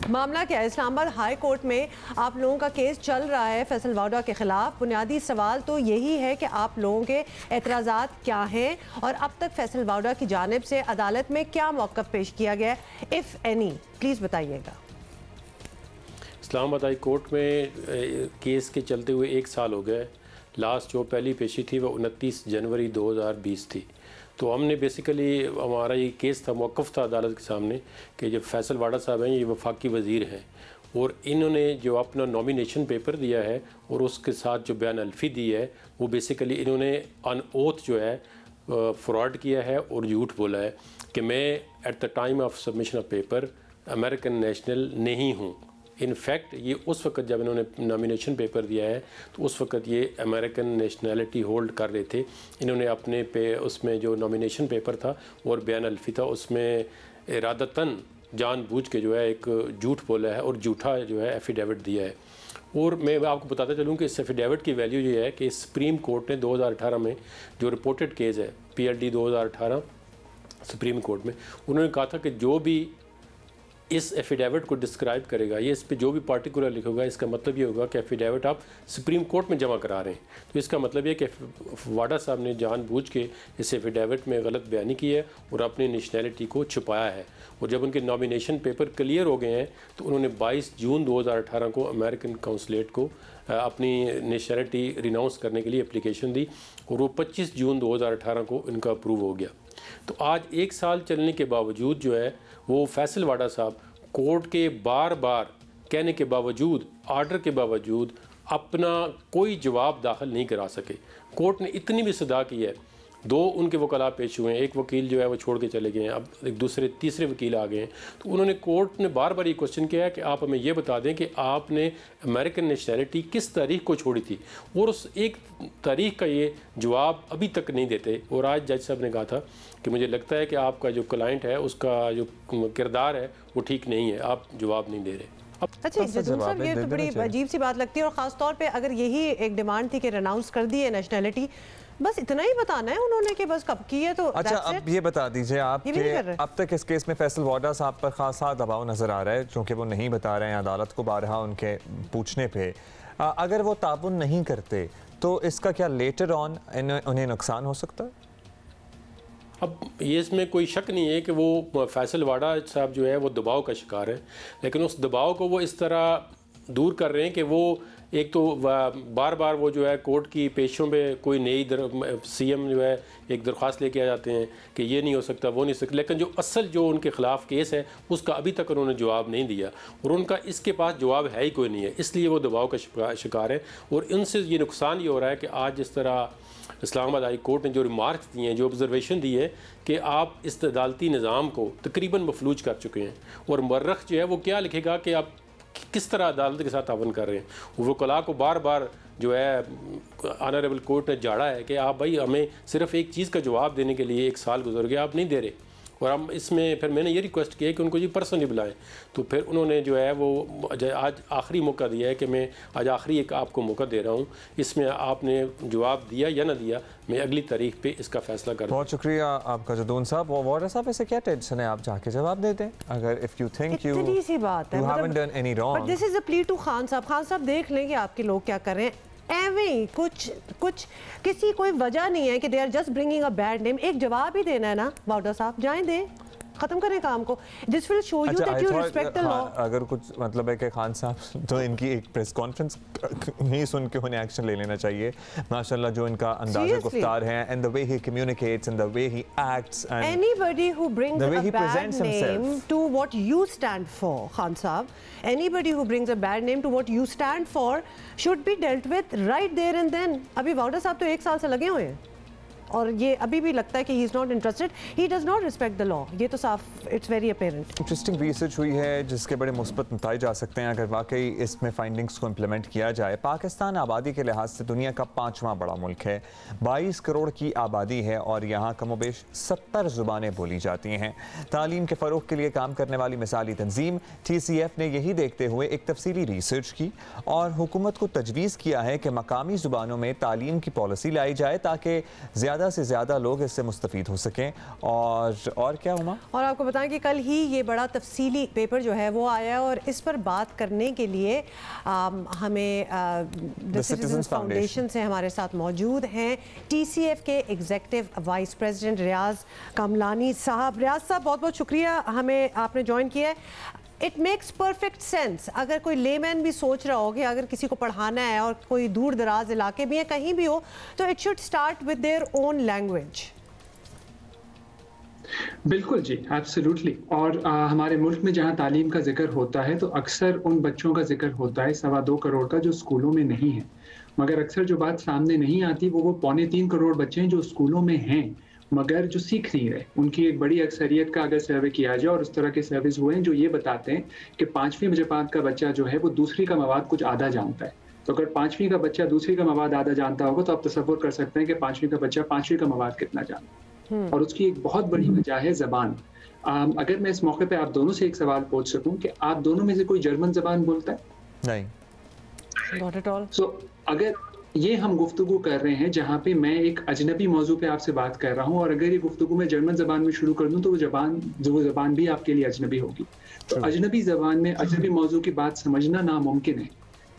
मामला क्या है? इस्लामाबाद हाई कोर्ट में आप लोगों का केस चल रहा है फैसल वाडा के खिलाफ। बुनियादी सवाल तो यही है कि आप लोगों के एतराज़ात क्या हैं और अब तक फैसल वाडा की जानिब से अदालत में क्या मौक़िफ़ पेश किया गया, इफ़ एनी, प्लीज़ बताइएगा। इस्लामाबाद हाई कोर्ट में केस के चलते हुए 1 साल हो गए। लास्ट जो पहली पेशी थी वो 29 जनवरी 2020 थी। तो हमने बेसिकली, हमारा ये केस था, मौक़िफ़ था अदालत के सामने कि जब फैसल वाडा साहब हैं, ये वफाकी वज़ीर हैं और इन्होंने जो अपना नॉमिनेशन पेपर दिया है और उसके साथ जो बयान अल्फ़ी दी है, वो बेसिकली इन्होंने अन ओथ जो है फ्रॉड किया है और झूठ बोला है कि मैं at the time of submission of paper American national नहीं हूँ। इनफैक्ट ये उस वक्त जब इन्होंने नॉमिनेशन पेपर दिया है तो उस वक्त ये अमेरिकन नेशनैलिटी होल्ड कर रहे थे। इन्होंने अपने उसमें जो नॉमिनेशन पेपर था और बयान अल्फ़ी था, उसमें इरादतन जानबूझ के जो है एक झूठ बोला है और झूठा जो है एफिडेविट दिया है। और मैं आपको बताता चलूँ कि इस एफिडेविट की वैल्यू ये है कि सुप्रीम कोर्ट ने 2018 में जो रिपोर्टेड केस है PLD 2018 सुप्रीम कोर्ट में, उन्होंने कहा था कि जो भी इस एफिडेविट को डिस्क्राइब करेगा, ये इस पे जो भी पार्टिकुलर लिखोगा, इसका मतलब ये होगा कि एफिडेविट आप सुप्रीम कोर्ट में जमा करा रहे हैं। तो इसका मतलब ये कि वाडा साहब ने जानबूझ के इस एफिडेविट में गलत बयानी की है और अपनी नेशनैलिटी को छुपाया है। और जब उनके नॉमिनेशन पेपर क्लियर हो गए हैं तो उन्होंने 22 जून 2018 को अमेरिकन काउंसलेट को अपनी नेशनैलिटी रिनाउंस करने के लिए एप्लीकेशन दी और वो 25 जून 2018 को इनका अप्रूव हो गया। तो आज 1 साल चलने के बावजूद जो है वो फैसल वाडा साहब कोर्ट के बार बार कहने के बावजूद, आर्डर के बावजूद अपना कोई जवाब दाखिल नहीं करा सके। कोर्ट ने इतनी भी सदा की है, 2 उनके वकला पेश हुए हैं, एक वकील जो है वो छोड़ के चले गए हैं, अब एक दूसरे तीसरे वकील आ गए हैं। तो उन्होंने कोर्ट ने बार बार ये क्वेश्चन किया है कि आप हमें ये बता दें कि आपने अमेरिकन नेशनैलिटी किस तारीख को छोड़ी थी, और उस एक तारीख का ये जवाब अभी तक नहीं देते। और आज जज साहब ने कहा था कि मुझे लगता है कि आपका जो क्लाइंट है उसका जो किरदार है वो ठीक नहीं है, आप जवाब नहीं दे रहे। अच्छा जदून साहब, ये तो बड़ी अजीब सी बात लगती है, और ख़ास तौर पे अगर यही एक डिमांड थी कि रनाउंस कर दी है नेशनैलिटी, बस इतना ही बताना है उन्होंने कि बस कब की है। तो अच्छा अब ये बता दीजिए आप कि अब तक इस केस में फैसल वाडा साहब पर खासा दबाव नजर आ रहा है क्योंकि वो नहीं बता रहे हैं अदालत को बारहा उनके पूछने पे। अगर वो ताबुन नहीं करते तो इसका क्या लेटर ऑन उन्हें नुकसान हो सकता है? अब ये इसमें कोई शक नहीं है कि वो फैसल वाडा साहब जो है वो दबाव का शिकार है, लेकिन उस दबाव को वो इस तरह दूर कर रहे हैं कि वो एक तो बार बार वो जो है कोर्ट की पेशों में कोई नई सीएम जो है एक दरख्वास्त लेके आ जाते हैं कि ये नहीं हो सकता, वो नहीं सकता, लेकिन जो असल जो उनके ख़िलाफ़ केस है उसका अभी तक उन्होंने जवाब नहीं दिया और उनका इसके पास जवाब है ही कोई नहीं है, इसलिए वो दबाव का शिकार है। और इनसे ये नुकसान ये हो रहा है कि आज जिस तरह इस्लामाबाद हाई कोर्ट ने जो रिमार्क्स दिए हैं, जो ऑब्जर्वेशन दी है कि आप इस अदालती निज़ाम को तकरीबन मफलूज कर चुके हैं, और मर्रख जो है वो क्या लिखेगा कि आप किस तरह अदालत के साथ तावन कर रहे हैं। वो कला को बार बार जो है ऑनरेबल कोर्ट ने झाड़ा है कि आप भाई हमें सिर्फ एक चीज़ का जवाब देने के लिए 1 साल गुजर गया, आप नहीं दे रहे। और हम इसमें फिर मैंने ये रिक्वेस्ट किया कि उनको जी पर्सनली बुलाएं, तो फिर उन्होंने जो है वो आज आखिरी मौका दिया है कि मैं आज आखिरी एक आपको मौका दे रहा हूँ, इसमें आपने जवाब दिया या ना दिया, मैं अगली तारीख पे इसका फैसला कर। बहुत शुक्रिया आपका जदून साहब। वाडा साहब ऐसे क्या टेंशन है, आप जाके जवाब दे दें अगर इफ यू थिंक यू इतनी सी बात है, you haven't done any wrong, but this is a plea to Khan साहब। खान साहब देख लेंगे आपके लोग क्या कर रहे हैं, एवं कुछ किसी कोई वजह नहीं है कि they are just bringing a bad name. एक जवाब ही देना है ना वाडा साहब, जाएं दें, खत्म करें काम को। This will show you that you respect the law. अगर कुछ मतलब है कि खान साहब तो इनकी एक प्रेस कॉन्फ्रेंस नहीं सुन के उन्हें एक्शन ले लेना चाहिए। माशाल्लाह जो इनका अंदाज़ा गुफ्तार है and the way he communicates and the way he acts and anybody who brings a bad name to what you stand for, Khan Saab, anybody who brings a bad name to what you stand for should be dealt with right there and then। अभी वाडा साहब तो 1 साल से लगे हुए हैं और ये अभी भी लगता है कि he is not interested, he does not respect the law. ये तो साफ, it's very apparent. Interesting research हुई है जिसके बड़े मुस्बत नतीजे जा सकते हैं अगर वाकई इसमें फाइंडिंग्स को इम्प्लीमेंट किया जाए। पाकिस्तान आबादी के लिहाज से दुनिया का 5वां बड़ा मुल्क है, 22 करोड़ की आबादी है और यहाँ कमोबेश 70 ज़ुबानें बोली जाती हैं। तालीम के फ़रोग के लिए काम करने वाली मिसाली तंजीम TCF ने यही देखते हुए एक तफसीली रिसर्च की और हुकूमत को तजवीज़ किया है कि मकामी ज़ुबानों में तालीम की पॉलिसी लाई जाए ताकि ज़्यादा से ज्यादा लोग इससे मुस्तफीद हो सकें। और क्या हुआ, और आपको बताएं कि कल ही ये बड़ा तफसीली पेपर जो है वो आया और इस पर बात करने के लिए हमें द सिटीजन्स फाउंडेशन से हमारे साथ मौजूद हैं TCF के एग्जीक्यूटिव वाइस प्रेसिडेंट रियाज कामलानी साहब। रियाज साहब बहुत बहुत शुक्रिया, हमें आपने ज्वाइन किया है। It makes perfect sense. अगर कोई लेमैन भी सोच रहा हो कि अगर किसी को पढ़ाना है और कोई दूर दराज इलाके भी है, कहीं भी हो, तो it should start with their own language. बिल्कुल जी, एब्सोल्युटली। और हमारे मुल्क में जहाँ तालीम का जिक्र होता है तो अक्सर उन बच्चों का जिक्र होता है 2.25 करोड़ का जो स्कूलों में नहीं है, मगर अक्सर जो बात सामने नहीं आती वो 3.25 करोड़ बच्चे हैं जो स्कूलों में हैं मगर जो सीख नहीं रहे। उनकी एक बड़ी अक्सरियत का अगर सर्वे किया जाए, और उस तरह के सर्विस हुए हैं जो ये बताते हैं कि 5वीं जमात का बच्चा जो है वो दूसरी का मवाद कुछ आधा जानता है। तो अगर 5वीं का बच्चा दूसरी का मवाद आधा जानता होगा तो आप तसव्वुर कर सकते हैं कि 5वीं का बच्चा 5वीं का मवाद कितना जानता है। और उसकी एक बहुत बड़ी वजह है ज़बान। अगर मैं इस मौके पर आप दोनों से एक सवाल पूछ सकूँ कि आप दोनों में से कोई जर्मन ज़बान बोलता है? नहीं। Not at all. So, ये हम गुफ्तगू कर रहे हैं जहाँ पे मैं एक अजनबी मौजू पे आपसे बात कर रहा हूँ, और अगर ये गुफ्तगू मैं जर्मन ज़बान में शुरू कर दूँ तो वो ज़बान भी आपके लिए अजनबी होगी। तो अजनबी ज़बान में अजनबी मौजू की बात समझना नामुमकिन है।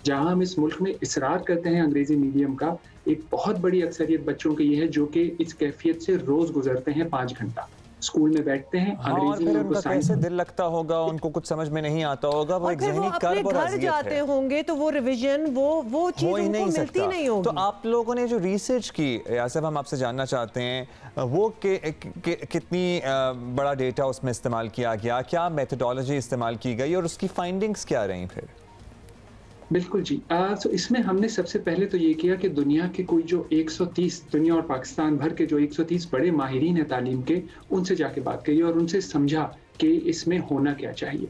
जहाँ हम इस मुल्क में इसरार करते हैं अंग्रेजी मीडियम का, एक बहुत बड़ी अक्सरियत बच्चों की ये है जो कि इस कैफियत से रोज़ गुजरते हैं 5 घंटा स्कूल में बैठते हैं। अंग्रेजी में उनको कैसे दिल लगता होगा, उनको कुछ समझ में नहीं आता होगा, वो एक ज़हनी कर्ब और घर जाते होंगे तो वो रिवीजन वो चीज़ उनको मिलती नहीं होगी। तो आप लोगों ने जो रिसर्च की, यासिफ हम आपसे जानना चाहते हैं वो कितनी बड़ा डेटा उसमें इस्तेमाल किया गया, क्या मेथोडोलॉजी इस्तेमाल की गई और उसकी फाइंडिंग्स क्या रही फिर? बिल्कुल जी। तो इसमें हमने सबसे पहले तो ये किया कि दुनिया के कोई जो 130 दुनिया और पाकिस्तान भर के जो 130 बड़े माहिरीन हैं तालीम के, उनसे जाके बात करी और उनसे समझा कि इसमें होना क्या चाहिए।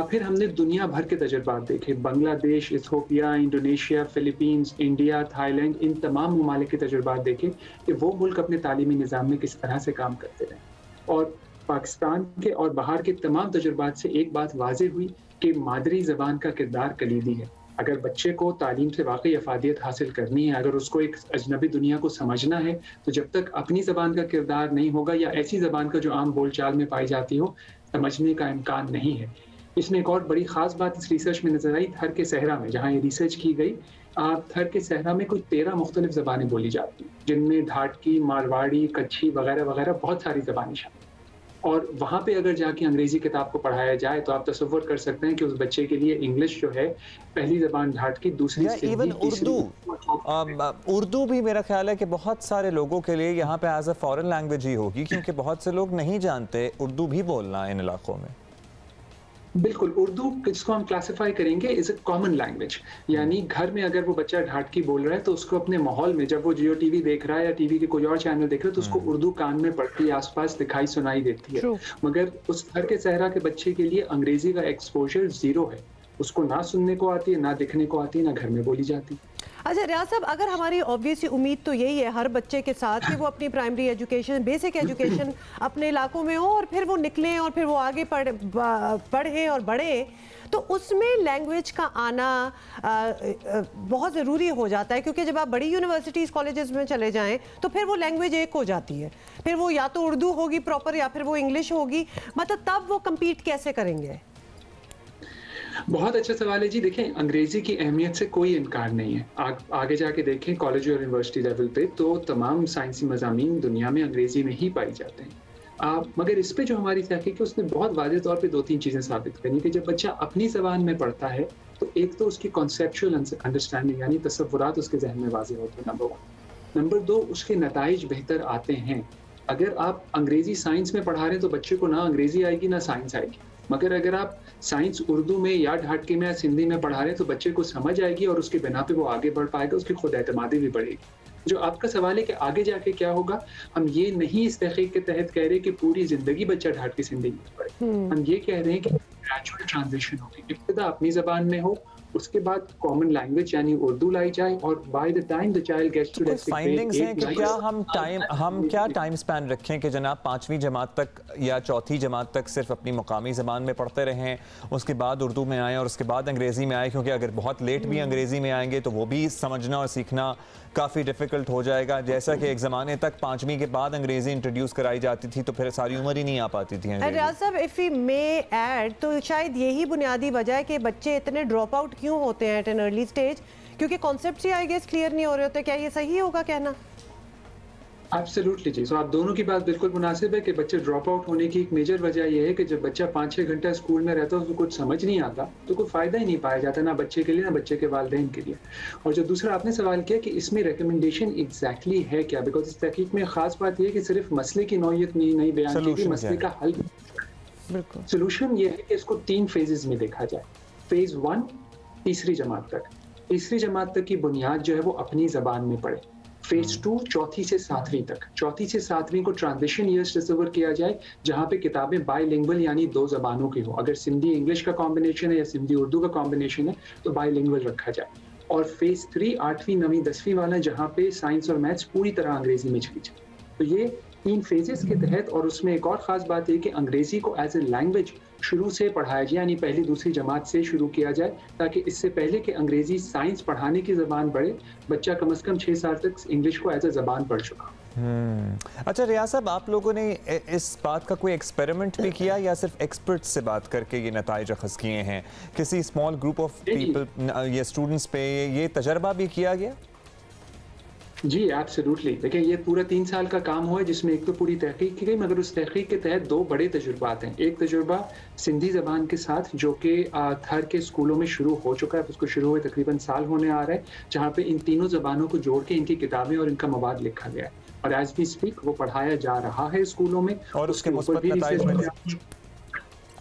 फिर हमने दुनिया भर के तजुर्बात देखे, Bangladesh, Ethiopia, Indonesia, Philippines, India, Thailand, इन तमाम ममालिक के तजुर्बात देखे कि वो मुल्क अपने तालीमी निज़ाम में किस तरह से काम करते रहे। और पाकिस्तान के और बाहर के तमाम तजुर्बात से एक बात वाज़ेह हुई कि मादरी ज़बान का किरदार कलीदी है। अगर बच्चे को तालीम से वाकई अफादियत हासिल करनी है, अगर उसको एक अजनबी दुनिया को समझना है, तो जब तक अपनी ज़बान का किरदार नहीं होगा या ऐसी ज़बान का जो आम बोलचाल में पाई जाती हो, समझने का इम्कान नहीं है। इसमें एक और बड़ी ख़ास बात इस रिसर्च में नजर आई, थर के सहरा में जहाँ ये रिसर्च की गई, थर के सहरा में कोई 13 मुख्तलिफ ज़बानें बोली जाती हैं, जिनमें धाटकी, मारवाड़ी, कच्छी वगैरह वगैरह बहुत सारी ज़बानें शामिल। और वहाँ पे अगर जाके अंग्रेजी किताब को पढ़ाया जाए तो आप तसव्वुर कर सकते हैं कि उस बच्चे के लिए इंग्लिश जो है पहली ज़बान धाटकी, दूसरी इवन उर्दू भी मेरा ख्याल है कि बहुत सारे लोगों के लिए यहाँ पे एज अ फॉरेन लैंग्वेज ही होगी, क्योंकि बहुत से लोग नहीं जानते उर्दू भी बोलना इन इलाकों में। बिल्कुल, उर्दू जिसको हम क्लासिफाई करेंगे इज अ कॉमन लैंग्वेज, यानी घर में अगर वो बच्चा ढाटकी बोल रहा है तो उसको अपने माहौल में, जब वो जियो टीवी देख रहा है या टीवी के कोई और चैनल देख रहा है तो उसको उर्दू कान में पड़ती है, आसपास दिखाई सुनाई देती है। मगर उस थर के सहरा के बच्चे के लिए अंग्रेजी का एक्सपोजर 0 है, उसको ना सुनने को आती है, ना दिखने को आती है, ना घर में बोली जाती। अच्छा रियाज साहब, अगर हमारी ऑब्वियसली उम्मीद तो यही है हर बच्चे के साथ कि वो अपनी प्राइमरी एजुकेशन, बेसिक एजुकेशन अपने इलाकों में हो और फिर वो निकलें और फिर वो आगे पढ़ें और बढ़ें, तो उसमें लैंग्वेज का आना बहुत ज़रूरी हो जाता है, क्योंकि जब आप बड़ी यूनिवर्सिटीज़ कॉलेजेस में चले जाएं तो फिर वो लैंग्वेज एक हो जाती है, फिर वो या तो उर्दू होगी प्रॉपर या फिर वो इंग्लिश होगी, मतलब तब वो कम्पीट कैसे करेंगे? बहुत अच्छा सवाल है जी। देखें, अंग्रेजी की अहमियत से कोई इनकार नहीं है। आगे जाके देखें कॉलेज और यूनिवर्सिटी लेवल पे तो तमाम साइंसी मज़ामीन दुनिया में अंग्रेजी में ही पाई जाते हैं। मगर इस पे जो हमारी तहकीक है उसने बहुत वाज़ेह तौर पे 2-3 चीज़ें साबित करी कि जब बच्चा अपनी ज़बान में पढ़ता है तो एक तो उसकी कॉन्सेप्चुअल अंडरस्टैंडिंग यानी तसव्वुरात उसके जहन में वाज़ेह होते हैं, नंबर 1। नंबर 2, उसके नताइज बेहतर आते हैं। अगर आप अंग्रेजी साइंस में पढ़ा रहे हैं तो बच्चे को ना अंग्रेजी आएगी ना साइंस आएगी, मगर अगर आप साइंस उर्दू में या ढाटकी में या सिंधी में पढ़ा रहे हैं तो बच्चे को समझ आएगी और उसके बिना पे वो आगे बढ़ पाएगा, उसकी खुद एतमादी भी बढ़ेगी। जो आपका सवाल है कि आगे जाके क्या होगा, हम ये नहीं इस तहकीक के तहत कह रहे कि पूरी जिंदगी बच्चा ढाटकी सिंधी में पढ़े, हम ये कह रहे हैं कि ग्रेजुअल ट्रांजिशन होगी, इब्तिदा अपनी जबान में हो, उसके बाद कॉमन लैंग्वेज यानी उर्दू लाई जाए, और by the time the child gets to that findings हैं कि क्या हम क्या टाइम स्पैन रखें कि जनाब 5वीं जमात तक या 4थी जमात तक सिर्फ अपनी मुकामी ज़बान में पढ़ते रहें, उसके बाद उर्दू में आएँ और उसके बाद अंग्रेज़ी में आए, क्योंकि अगर बहुत लेट भी अंग्रेज़ी में आएंगे तो वो भी समझना और सीखना काफ़ी डिफ़िकल्ट हो जाएगा। जैसा कि एक ज़माने तक 5वीं के बाद अंग्रेज़ी इंट्रोड्यूस कराई जाती थी तो फिर सारी उम्र ही नहीं आ पाती थी। रियाज साहब, इफ़ वी मे ऐड, तो शायद यही बुनियादी वजह है कि बच्चे इतने ड्रॉप आउट क्यों होते हैं एट एन अर्ली स्टेज, क्योंकि कॉन्सेप्ट्स ही आई गेस क्लियर नहीं हो रहे होते। क्या ये सही होगा कहना? एब्सोल्युटली जी। सो आप दोनों की बात बिल्कुल मुनासिब है कि बच्चे ड्रॉप आउट होने की एक मेजर वजह यह है कि जब बच्चा 5-6 घंटा स्कूल में रहता है उसको कुछ समझ नहीं आता तो कोई फ़ायदा ही नहीं पाया जाता, ना बच्चे के लिए ना बच्चे के वालिदैन के लिए। और जो दूसरा आपने सवाल किया कि इसमें रिकमेंडेशन एग्जैक्टली है क्या, बिकॉज इस तहकीक में ख़ास बात यह है कि सिर्फ मसले की नौयत नहीं बयान की गई, मसले का हल। सोल्यूशन ये है कि इसको 3 फेजेस में देखा जाए। फेज़ 1 तीसरी जमात तक, तीसरी जमात तक की बुनियाद जो है वो अपनी ज़बान में पढ़े। फेज 2 4थी से 7वीं तक, 4थी से 7वीं को ट्रांजिशन ईयर्स तस्वर किया जाए जहाँ पे किताबें बायलिंगुअल यानी 2 ज़बानों की हो। अगर सिंधी इंग्लिश का कॉम्बिनेशन है या सिंधी उर्दू का कॉम्बिनेशन है तो बायलिंगुअल रखा जाए। और फेज 3 8वीं 9वीं 10वीं वाला जहाँ पे साइंस और मैथ्स पूरी तरह अंग्रेजी में चली जाए। तो ये 3 फेजेस के तहत, और उसमें एक और ख़ास बात है कि अंग्रेज़ी को एज ए लैंग्वेज शुरू से पढ़ाया जाए, यानी पहली दूसरी जमात से शुरू किया जाए, ताकि इससे पहले कि अंग्रेज़ी साइंस पढ़ाने की ज़बान बढ़े, बच्चा कम से कम 6 साल तक इंग्लिश को एज ए ज़बान पढ़ चुका। अच्छा रियाज साहब, आप लोगों ने इस बात का कोई एक्सपेरिमेंट भी किया या सिर्फ एक्सपर्ट्स से बात करके ये नताइज अखज़ किए हैं? किसी स्मॉल ग्रुप ऑफ पीपल या स्टूडेंट्स पे ये तजर्बा भी किया गया? जी एब्सोल्युटली। देखिए, ये पूरा 3 साल का काम हुआ है, जिसमें एक तो पूरी तहकीक की गई, मगर उस तहकीक के तहत 2 बड़े तजुर्बात हैं। एक तजुर्बा सिंधी ज़बान के साथ, जो कि थर के स्कूलों में शुरू हो चुका है, उसको शुरू हुए तकरीबन साल होने आ रहा है, जहाँ पे इन तीनों ज़बानों को जोड़ के इनकी किताबें और इनका मवाद लिखा गया है, और एज वी स्पीक वो पढ़ाया जा रहा है स्कूलों में, और उसके ऊपर भी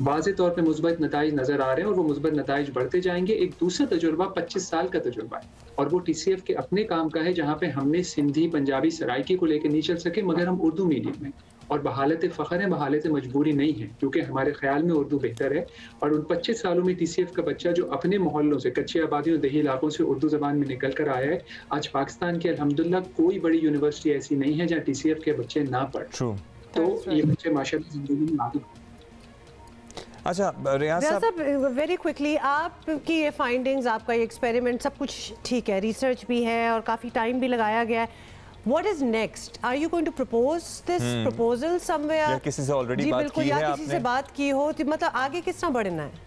वाज़े तौर पे मुस्बत नताइज नज़र आ रहे हैं, और वो मुस्बत नताइज बढ़ते जाएंगे। एक दूसरा तजुर्बा 25 साल का तजुर्बा है, और वो TCF के अपने काम का है, जहाँ पे हमने सिंधी, पंजाबी, सराइकी को लेकर नहीं चल सके, मगर हम उर्दू मीडियम में, और बहालत फ़ख्र है, बहालत मजबूरी नहीं है, क्योंकि हमारे ख्याल में उर्दू बेहतर है। और उन 25 सालों में TCF का बच्चा जो अपने मोहल्लों से, कच्ची आबादियों, देही इलाकों से उर्दू ज़बान में निकल कर आया है, आज पाकिस्तान के अल्हम्दुलिल्लाह कोई बड़ी यूनिवर्सिटी ऐसी नहीं है जहाँ TCF के बच्चे ना पढ़। तो ये बच्चे माशाअल्लाह ज़िंदगी में आगे। अच्छा रियाज साहब, वेरी क्विकली, आपकी ये फाइंडिंग्स, आपका ये एक्सपेरिमेंट, सब कुछ ठीक है, रिसर्च भी है और काफ़ी टाइम भी लगाया गया है। What is next? Are you going to propose this proposal somewhere? या किसी से ऑलरेडी बात की है आपने? किसी से बात की हो, तो मतलब आगे किस तरह बढ़ना है?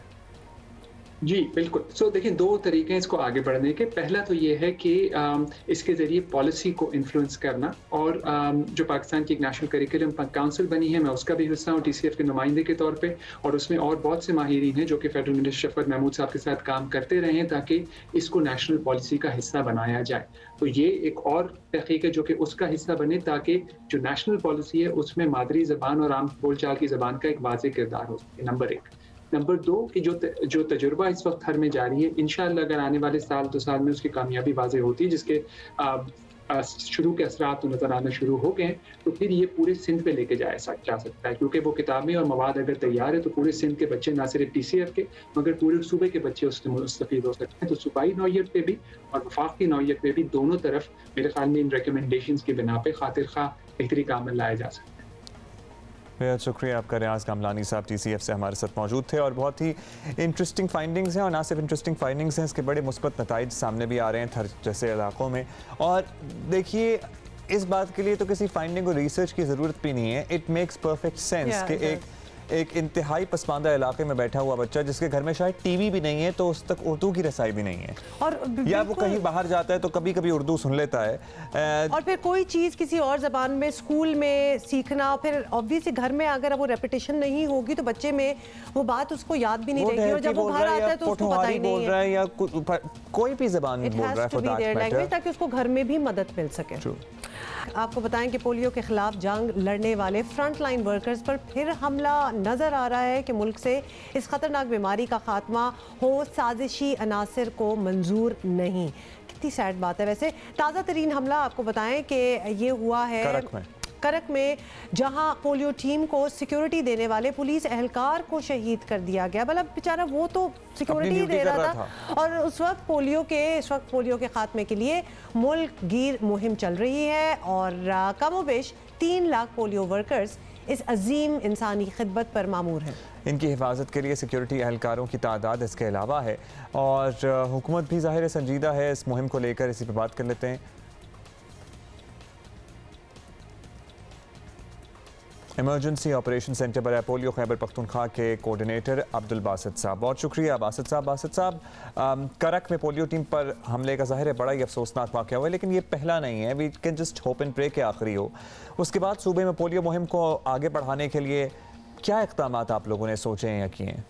जी बिल्कुल। सो देखिए, 2 तरीके हैं इसको आगे बढ़ने के। पहला तो ये है कि इसके ज़रिए पॉलिसी को इन्फ्लुएंस करना, और जो पाकिस्तान की एक नेशनल करिकुलम काउंसिल बनी है, मैं उसका भी हिस्सा हूँ TCF के नुमाइंदे के तौर पे, और उसमें और बहुत से माहिरीन हैं जो कि फेडरल मिनिस्टर शफकत महमूद साहब के साथ काम करते रहे हैं, ताकि इसको नेशनल पॉलिसी का हिस्सा बनाया जाए। तो ये एक और तहकीक है जो कि उसका हिस्सा बने, ताकि जो नेशनल पॉलिसी है उसमें मादरी ज़बान और आम बोलचाल की ज़बान का एक वाज़ेह किरदार हो सके, नंबर 1। नंबर 2 कि जो तजुर्बा इस वक्त हर में जारी है, इंशाअल्लाह अगर आने वाले साल 2 साल में उसकी कामयाबी वाज़ेह होती है, जिसके शुरू के असरात तो नज़र आना शुरू हो गए, तो फिर ये पूरे सिंध पे लेके जा सकता है, क्योंकि वो किताबें और मवाद अगर तैयार है तो पूरे सिंध के बच्चे, ना सिर्फ TCF के मगर पूरे सूबे के बच्चे उससे मुस्तफ़ीद हो सकते हैं। तो सूबाई नौइयत पे भी और वफाकी नौइयत पे भी, दोनों तरफ मेरे ख्याल में इन रिकमेंडेशंस की बिना पे खातिर खा बेहतरी का अमल लाया जा सकता है। बेहद शुक्रिया आपका रियाज कामलानी साहब, TCF से हमारे साथ मौजूद थे, और बहुत ही इंटरेस्टिंग फाइंडिंग्स हैं, और ना सिर्फ इंटरेस्टिंग फाइंडिंग्स हैं, इसके बड़े मुस्बत नताइज सामने भी आ रहे हैं थर जैसे इलाकों में। और देखिए, इस बात के लिए तो किसी फाइंडिंग और रिसर्च की ज़रूरत भी नहीं है। इट मेक्स परफेक्ट सेंस कि एक इंतहाई पसमानदा इलाके में बैठा हुआ बच्चा, जिसके घर में शायद TV भी नहीं है, तो उस तक उर्दू की रसाई भी नहीं है, और या वो कहीं बाहर जाता है तो कभी कभी उर्दू सुन लेता है, और फिर कोई चीज़ किसी और ज़बान में स्कूल में सीखना, फिर ऑब्वियसली घर में अगर वो रेपिटेशन नहीं होगी तो बच्चे में वो बात उसको याद भी नहीं रहेगी, और जब वो बाहर आता है तो उसको पता ही नहीं है, या कोई भी ज़बान बोल रहा है, ताकि उसको घर में भी मदद मिल सके। आपको बताएं कि पोलियो के खिलाफ जंग लड़ने वाले फ्रंट लाइन वर्कर्स पर फिर हमला नजर आ रहा है कि मुल्क से इस खतरनाक बीमारी का खात्मा हो साजिशी अनासिर को मंजूर नहीं। कितनी सैड बात है। वैसे ताज़ा तरीन हमला आपको बताएं कि ये हुआ है करक में, जहां पोलियो टीम को सिक्योरिटी देने वाले पुलिस एहलकार को शहीद कर दिया गया। मतलब बेचारा वो तो सिक्योरिटी दे रहा था, और इस वक्त पोलियो के खात्मे के लिए मुल्क गिर मुहिम चल रही है, और कमोबेश 3 लाख पोलियो वर्कर्स इस अजीम इंसानी खिदमत पर मामूर हैं। इनकी हिफाजत के लिए सिक्योरिटी एहलकारों की तादाद इसके अलावा है, और हुकूमत भी ज़ाहिर संजीदा है इस मुहिम को लेकर। इसी पर बात कर लेते हैं। इमरजेंसी ऑपरेशन सेंटर पर पोलियो खैबर पख्तूनख्वा के कोऑर्डिनेटर अब्दुल बासित साहब, बहुत शुक्रिया बासित साहब। करक में पोलियो टीम पर हमले का ज़ाहिर है बड़ा ही अफसोसनाक वाक़या हुआ है, लेकिन ये पहला नहीं है। We can just hope and pray के आखिरी हो। उसके बाद सूबे में पोलियो मुहिम को आगे बढ़ाने के लिए क्या इक़दाम आप लोगों ने सोचे हैं या किए हैं?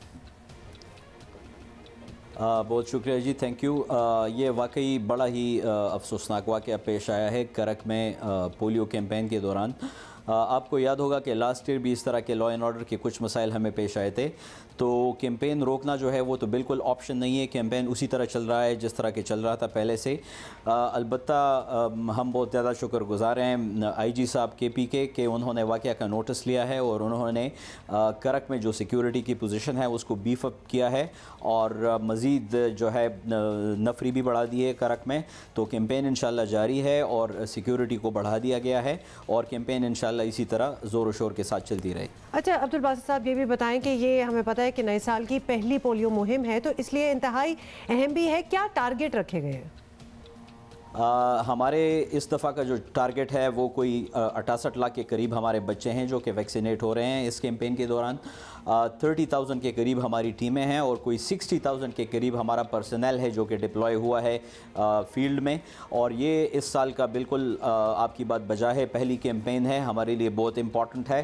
बहुत शुक्रिया जी, थैंक यू। ये वाकई बड़ा ही अफसोसनाक वाक़या पेश आया है करक में पोलियो कैंपेन के दौरान। आपको याद होगा कि लास्ट ईयर भी इस तरह के लॉ एंड ऑर्डर के कुछ मसाइल हमें पेश आए थे, तो कैंपेन रोकना जो है वो तो बिल्कुल ऑप्शन नहीं है। कैंपेन उसी तरह चल रहा है जिस तरह के चल रहा था पहले से। अलबत्ता हम बहुत ज़्यादा शुक्रगुजार हैं IG साहब KP के उन्होंने वाक़या का नोटिस लिया है, और उन्होंने करक में जो सिक्योरिटी की पोजीशन है उसको बीफ अप किया है, और मज़ीद जो है नफरी भी बढ़ा दी है करक में। तो कैंपेन इंशाल्लाह जारी है, और सिक्योरिटी को बढ़ा दिया गया है, और कैंपेन इंशाल्लाह इंशाल्लाह इसी तरह ज़ोर शोर के साथ चलती रहे। अच्छा अब्दुल बासित साहब, ये भी बताएं कि ये हमें पता है कि नए साल की पहली पोलियो मुहिम है, तो इसलिए इंतहाई अहम भी है, क्या टारगेट रखे गए हैं? हमारे इस दफ़ा का जो टारगेट है वो कोई 68 लाख के करीब हमारे बच्चे हैं जो कि वैक्सीनेट हो रहे हैं इस कैंपेन के दौरान। 30,000 के करीब हमारी टीमें हैं और कोई 60,000 के करीब हमारा पर्सनल है जो कि डिप्लॉय हुआ है फील्ड में। और ये इस साल का बिल्कुल आपकी बात बजा है, पहली कैंपेन है, हमारे लिए बहुत इम्पॉर्टेंट है।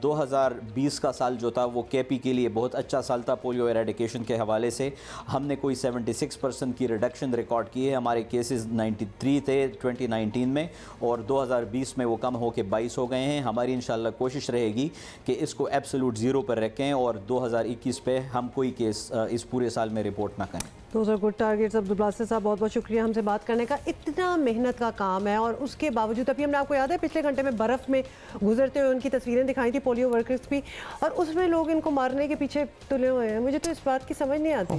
2020 का साल जो था वो केपी के लिए बहुत अच्छा साल था पोलियो एरेडिकेशन के हवाले से। हमने कोई 76% की रिडक्शन रिकॉर्ड की है। हमारे केसेस 93 थे 2019 में और 2020 में वो कम हो के 22 हो गए हैं। हमारी इंशाल्लाह कोशिश रहेगी कि इसको एब्सोल्यूट ज़ीरो पर रखें और 2021 पे हम कोई केस इस पूरे साल में रिपोर्ट ना करें। तो sir good targets. Abdul Basit साहब बहुत बहुत शुक्रिया हमसे बात करने का। इतना मेहनत का काम है और उसके बावजूद अभी हमने आपको याद है पिछले घंटे में बर्फ़ में गुजरते हुए उनकी तस्वीरें दिखाई थी पोलियो वर्कर्स भी, और उसमें लोग इनको मारने के पीछे तुले हुए हैं। मुझे तो इस बात की समझ नहीं आती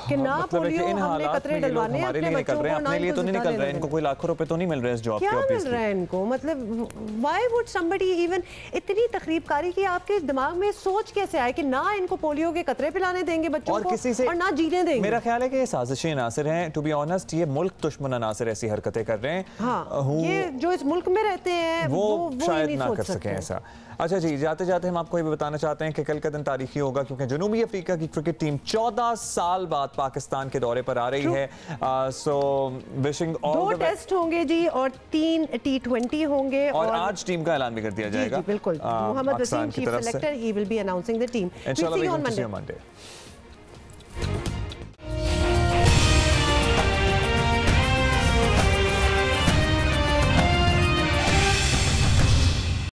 कि ना पोलियो हमने कतरे डलवाने हैं अपने बच्चों को, अपने लिए तो नहीं निकल रहे, इनको कोई लाखों रुपए तो नहीं मिल रहे इस जॉब के। क्या मिल रहा है इनको? मतलब व्हाई वुड समबडी इवन इतनी तकरीबकारी की आपके दिमाग में सोच कैसे आए कि ना इनको पोलियो के कतरे पिलाने देंगे बच्चों को और ना जीने देंगे? मेरा ख्याल है कि ये साजिशी अनासर हैं। टू बी ऑनेस्ट ये मुल्क दुश्मन अनासर ऐसी हरकतें कर रहे हैं। हाँ, ये जो इस मुल्क में रहते हैं वो शायद ना कर सकें ऐसा। अच्छा जी, जाते जाते हम आपको ये भी बताना चाहते हैं कि कल का दिन तारीखी होगा क्योंकि जनूबी अफ्रीका की क्रिकेट टीम 14 साल बाद पाकिस्तान के दौरे पर आ रही है। सो विशिंग ऑल 2 टेस्ट होंगे जी और 3 T20 होंगे और आज टीम का ऐलान भी कर दिया जाएगा। बिल्कुल, Mohammad Wasim chief selector, he will be announcing the team. इंशाल्लाह we see you on Monday.